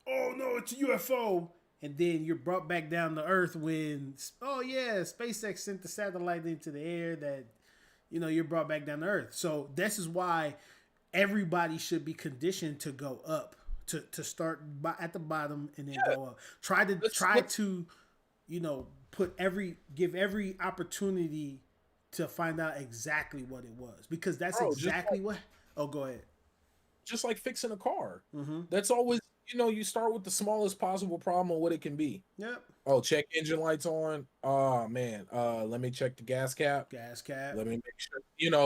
oh no, it's a UFO, and then you're brought back down to Earth when, oh yeah, SpaceX sent the satellite into the air that, you're brought back down to Earth. So this is why everybody should be conditioned to go up, to start at the bottom and then go up. Try to give every opportunity to find out exactly what it was, because that's exactly what. Oh, go ahead. Just like fixing a car. That's always, you start with the smallest possible problem of what it can be. Yep. Oh, check engine lights on. Oh man. Let me check the gas cap. Let me make sure,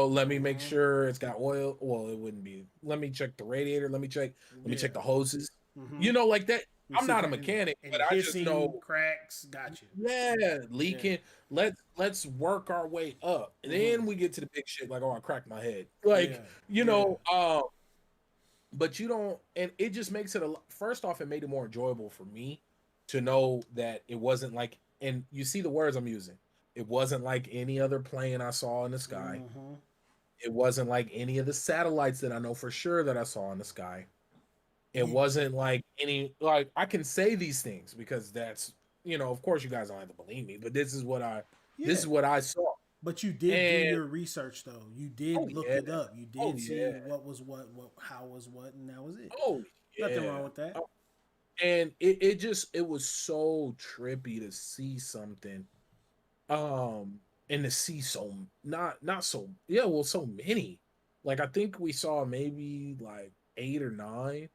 let me make sure it's got oil. Well, it wouldn't be. Let me check the radiator. Let me check the hoses. Like that. I'm not a mechanic, but I just know cracks. Gotcha. Yeah, leaking. Yeah. Let's work our way up, and then we get to the big shit. Like, oh, I cracked my head. Like, but you don't, and it just makes it first off, it made it more enjoyable for me to know that it wasn't like, and you see the words I'm using. It wasn't like any other plane I saw in the sky. It wasn't like any of the satellites that I know for sure that I saw in the sky. It wasn't like like I can say these things because that's, of course you guys don't have to believe me, but this is what I saw. But you did do your research though. You did look it up. You did see what was what, how was what, and that was it. Oh, yeah. Nothing wrong with that. And it was so trippy to see something, and to see so so many. Like I think we saw maybe like 8 or 9.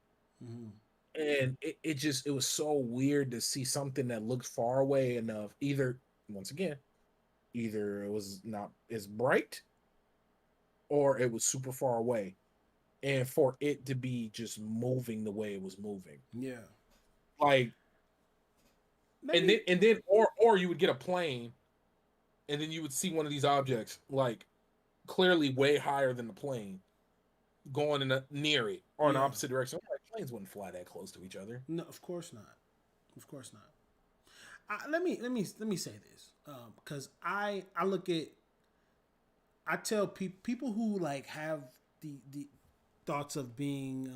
And it was so weird to see something that looked far away enough. Either it was not as bright, or it was super far away, and for it to be just moving the way it was moving. Yeah. Like, and then or you would get a plane, and then you would see one of these objects like clearly way higher than the plane, going near it or in the opposite direction. Like, planes wouldn't fly that close to each other. No, of course not. Of course let me say this, because I I tell people who like have the thoughts of being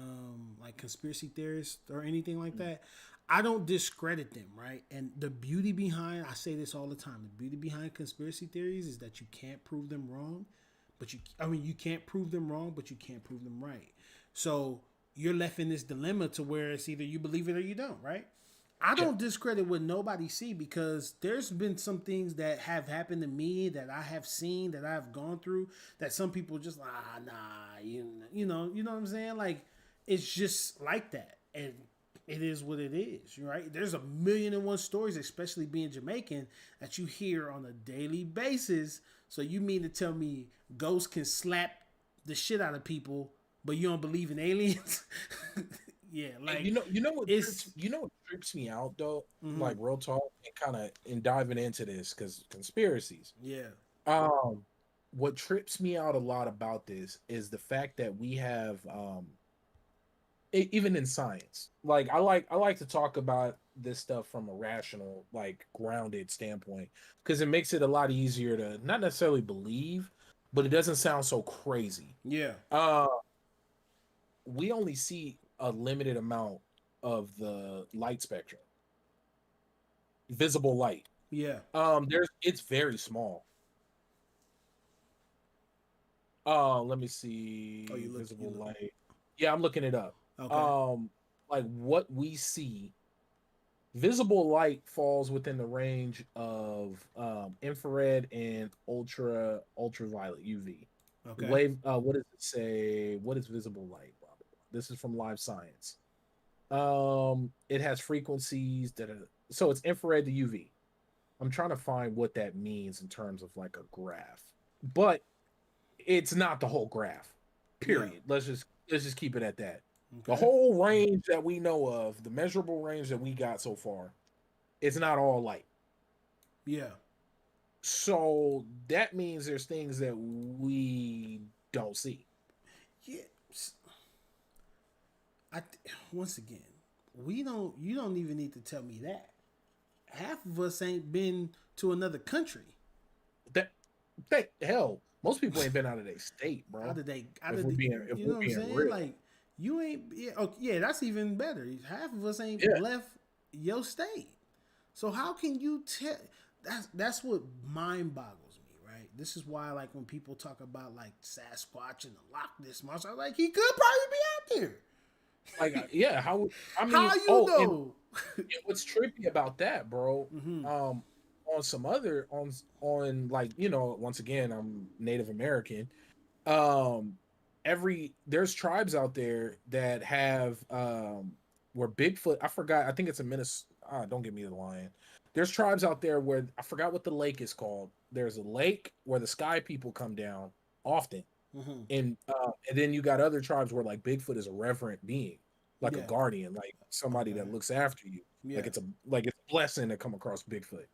like conspiracy theorists or anything like that, I don't discredit them, right? And the beauty behind, I say this all the time, the beauty behind conspiracy theories is that you can't prove them wrong, you can't prove them wrong, but you can't prove them right. So you're left in this dilemma to where it's either you believe it or you don't, right? I don't discredit what nobody see, because there's been some things that have happened to me that I have seen, that I've gone through, that some people just you know what I'm saying? Like, it's just like that. And it is what it is, right? There's 1,000,001 stories, especially being Jamaican, that you hear on a daily basis. So you mean to tell me ghosts can slap the shit out of people, but you don't believe in aliens? Yeah, like, you know what trips me out though, like real talk, and kind of in diving into this, because conspiracies. Yeah. What trips me out a lot about this is the fact that we have even in science, like I like to talk about this stuff from a rational, like grounded standpoint, because it makes it a lot easier to not necessarily believe, but it doesn't sound so crazy. Yeah. We only see a limited amount of the light spectrum, visible light. Yeah. It's very small. Let me see. Visible light. Yeah, I'm looking it up. Okay. Like what we see, visible light falls within the range of infrared and ultraviolet UV. Okay. Wave. What does it say? What is visible light? Blah, blah, blah. This is from Live Science. It has frequencies that are, so it's infrared to UV. I'm trying to find what that means in terms of like a graph, but it's not the whole graph. Period. Yeah. Let's just keep it at that. Okay. The whole range that we know of, the measurable range that we got so far, it's not all light. Yeah. So that means there's things that we don't see. Yeah. Once again, you don't even need to tell me that. Half of us ain't been to another country. Hell, most people ain't been out of their state, bro. If we're being real. Like, you ain't. Yeah, that's even better. Half of us ain't left your state. So how can you tell? That's what mind boggles me, right? This is why, like, when people talk about like Sasquatch and the Loch Ness monster, I'm like, he could probably be out there. Like, yeah, how you know? And what's trippy about that, bro? On some other on like, you know, once again, I'm Native American. There's tribes out there that have where Bigfoot. I forgot. I think it's a Minnesota. Don't give me the lion. There's tribes out there where I forgot what the lake is called. There's a lake where the sky people come down often. And then you got other tribes where like Bigfoot is a reverent being, like a guardian, like somebody that looks after you. Yeah. Like it's a blessing to come across Bigfoot.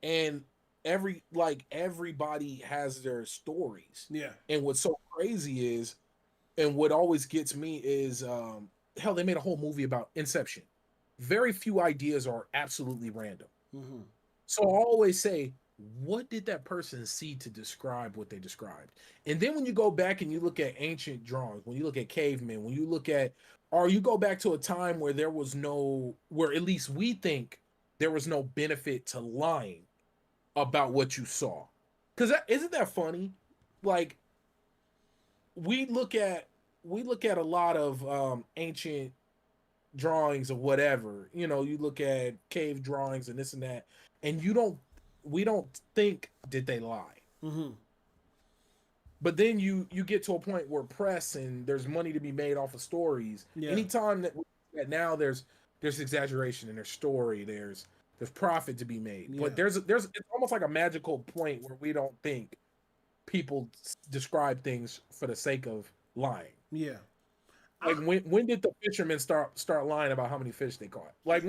And everybody has their stories. Yeah. And what's so crazy is, and what always gets me is, hell, they made a whole movie about Inception. Very few ideas are absolutely random. So I always say, what did that person see to describe what they described? And then when you go back and you look at ancient drawings, when you look at cavemen, when you look at, or you go back to a time where where at least we think there was no benefit to lying about what you saw. Because isn't that funny? Like, we look at a lot of ancient drawings or whatever. You know, you look at cave drawings and this and that, and we don't think, did they lie? But then you get to a point where press and there's money to be made off of stories. Yeah. Anytime that now there's exaggeration in their story, there's profit to be made. Yeah. But there's it's almost like a magical point where we don't think people describe things for the sake of lying. Yeah. Like when did the fishermen start lying about how many fish they caught? Like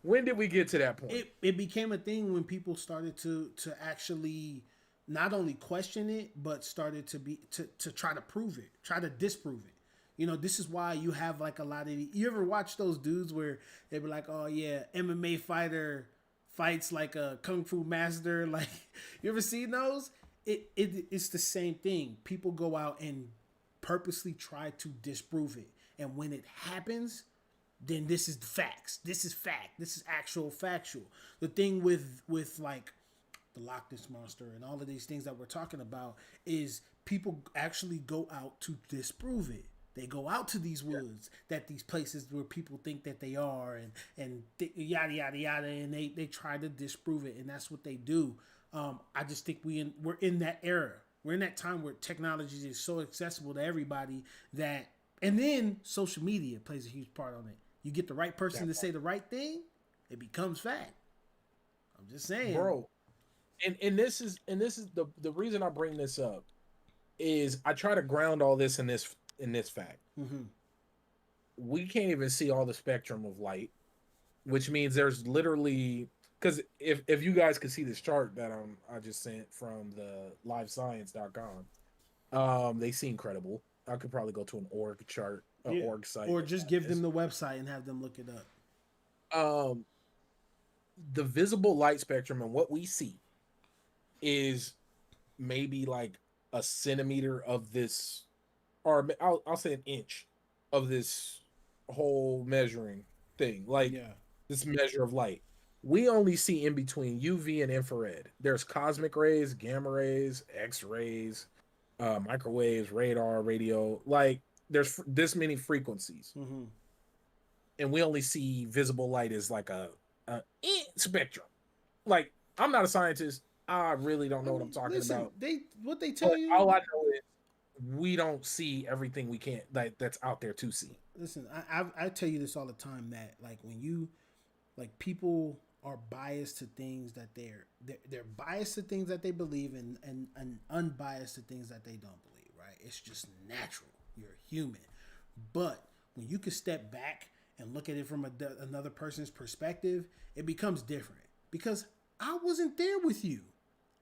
when did we get to that point? It became a thing when people started to actually not only question it, but started to try to prove it, try to disprove it. You know, this is why you have like a lot of you ever watch those dudes where they were like, oh yeah, MMA fighter fights like a kung fu master. Like, you ever seen those? it's the same thing. People go out and purposely try to disprove it, and when it happens, then this is the facts. This is fact. This is actual factual. The thing with like the Loch Ness monster and all of these things that we're talking about is people actually go out to disprove it. They go out to these woods, that these places where people think that they are, and yada yada yada, and they try to disprove it, and that's what they do. I just think we're in that era. We're in that time where technology is so accessible to everybody that, and then social media plays a huge part on it. You get the right person to say the right thing, it becomes fact. I'm just saying, bro. And this is the reason I bring this up is I try to ground all this in this fact. Mm-hmm. We can't even see all the spectrum of light, which means there's literally, because if you guys could see this chart that I just sent from the livescience.com, they seem credible. I could probably go to an org chart, org site, or just give them the website and have them look it up. The visible light spectrum and what we see is maybe like a centimeter of this, or I'll say an inch of this whole measuring thing, like this measure of light. We only see in between UV and infrared. There's cosmic rays, gamma rays, X-rays, microwaves, radar, radio. Like there's this many frequencies, and we only see visible light as like a spectrum. Like, I'm not a scientist. I really don't know what I'm talking about. What they tell you. All I know is we don't see everything we can't that's out there to see. Listen, I tell you this all the time, that like when you like people are biased to things that they're biased to things that they believe in, and unbiased to things that they don't believe. Right? It's just natural. You're human, but when you can step back and look at it from another person's perspective, it becomes different. Because I wasn't there with you.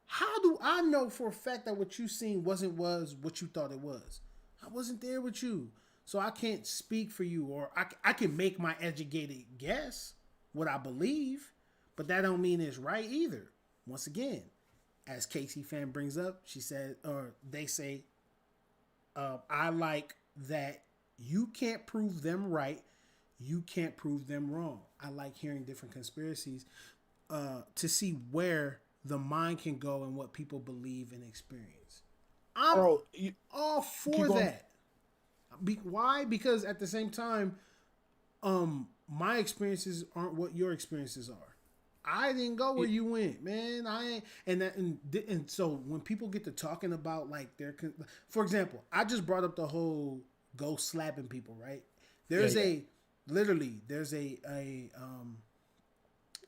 How do I know for a fact that what you seen was what you thought it was? I wasn't there with you. So I can't speak for you, or I can make my educated guess what I believe, but that don't mean it's right either. Once again, as Casey Fan brings up, she said, or they say, I like that you can't prove them right. You can't prove them wrong. I like hearing different conspiracies to see where the mind can go and what people believe and experience. I'm all for that. Why? Because at the same time, my experiences aren't what your experiences are. I didn't go where you went, man. I ain't, and so when people get to talking about like for example, I just brought up the whole ghost slapping people, right? There's literally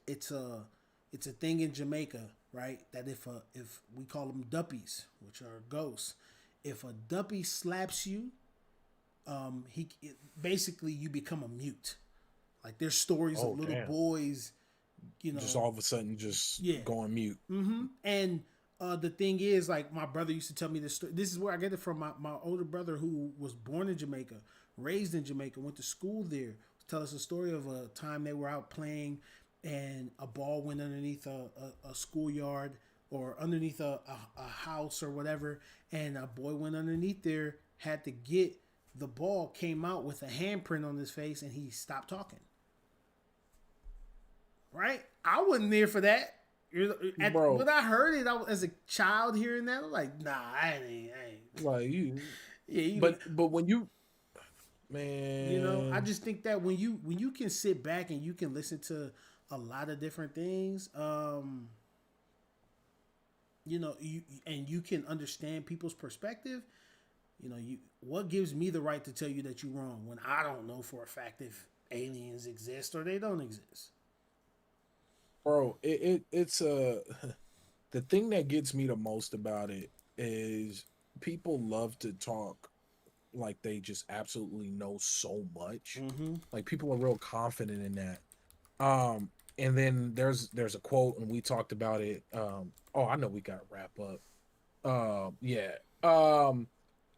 it's a thing in Jamaica, right? That if we call them duppies, which are ghosts, if a duppy slaps you, basically you become a mute. Like there's stories of little boys, just all of a sudden just going mute. And the thing is, like my brother used to tell me this story. This is where I get it from. My older brother, who was born in Jamaica, raised in Jamaica, went to school there. Tell us a story of a time they were out playing and a ball went underneath a schoolyard or underneath a house or whatever, and a boy went underneath there, had to get the ball, came out with a handprint on his face, and he stopped talking. Right? I wasn't there for that. When I heard it, as a child hearing that, I'm like, nah, I ain't. Like you. Yeah, but when you, man, I just think that when you can sit back and you can listen to a lot of different things, you can understand people's perspective. What gives me the right to tell you that you're wrong when I don't know for a fact if aliens exist or they don't exist? Bro, it's the thing that gets me the most about it is people love to talk like they just absolutely know so much. Like people are real confident in that. And then there's a quote, and we talked about it. I know we got to wrap up.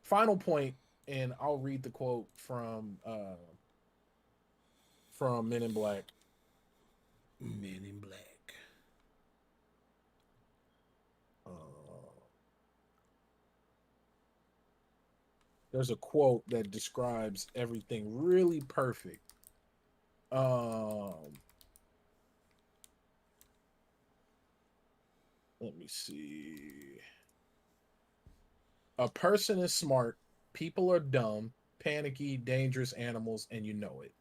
Final point, and I'll read the quote from Men in Black. Men in Black. there's a quote that describes everything really perfect. Let me see. A person is smart, people are dumb, panicky, dangerous animals, and you know it.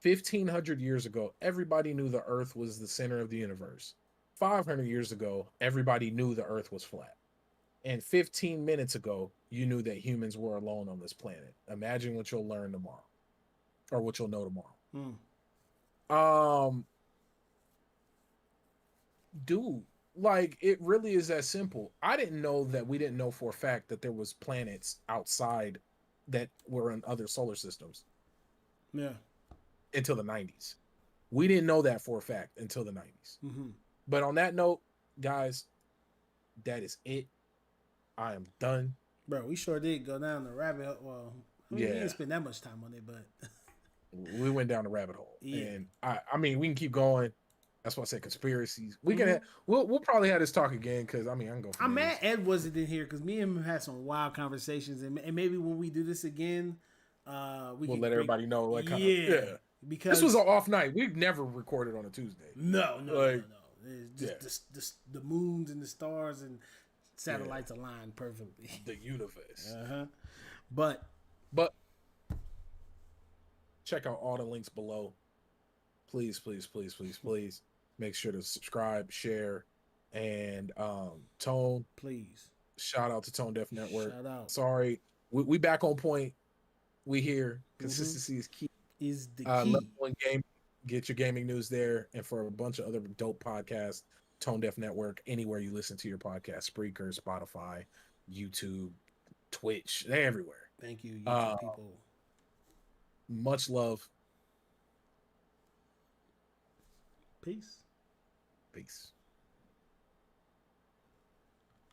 1,500 years ago, everybody knew the Earth was the center of the universe. 500 years ago, everybody knew the Earth was flat. And 15 minutes ago, you knew that humans were alone on this planet. Imagine what you'll learn tomorrow, or what you'll know tomorrow. Dude, like, it really is that simple. I didn't know that we didn't know for a fact that there was planets outside that were in other solar systems. Yeah. Until the 90s. We didn't know that for a fact until the 90s. But on that note, guys, that is it. I am done. Bro, we sure did go down the rabbit hole. Well, I mean, we didn't spend that much time on it, but we went down the rabbit hole. Yeah. And I mean, we can keep going. That's why I said conspiracies. We can we'll probably have this talk again, because I mean, I can go. I'm mad Ed wasn't in here, because me and him had some wild conversations, and maybe when we do this again, we'll let everybody know. Like, because this was an off night. We've never recorded on a Tuesday. No. It's just the moons and the stars and satellites align perfectly. The universe. But check out all the links below. Please. Make sure to subscribe, share, and Tone. Please. Shout out to Tone Def Network. Shout out. Sorry, we back on point. We here. Consistency is key. Is the key. Level One Game. Get your gaming news there, and for a bunch of other dope podcasts, Tone Def Network. Anywhere you listen to your podcast, Spreaker, Spotify, YouTube, Twitch, they're everywhere. Thank you, YouTube people. Much love. Peace. Peace.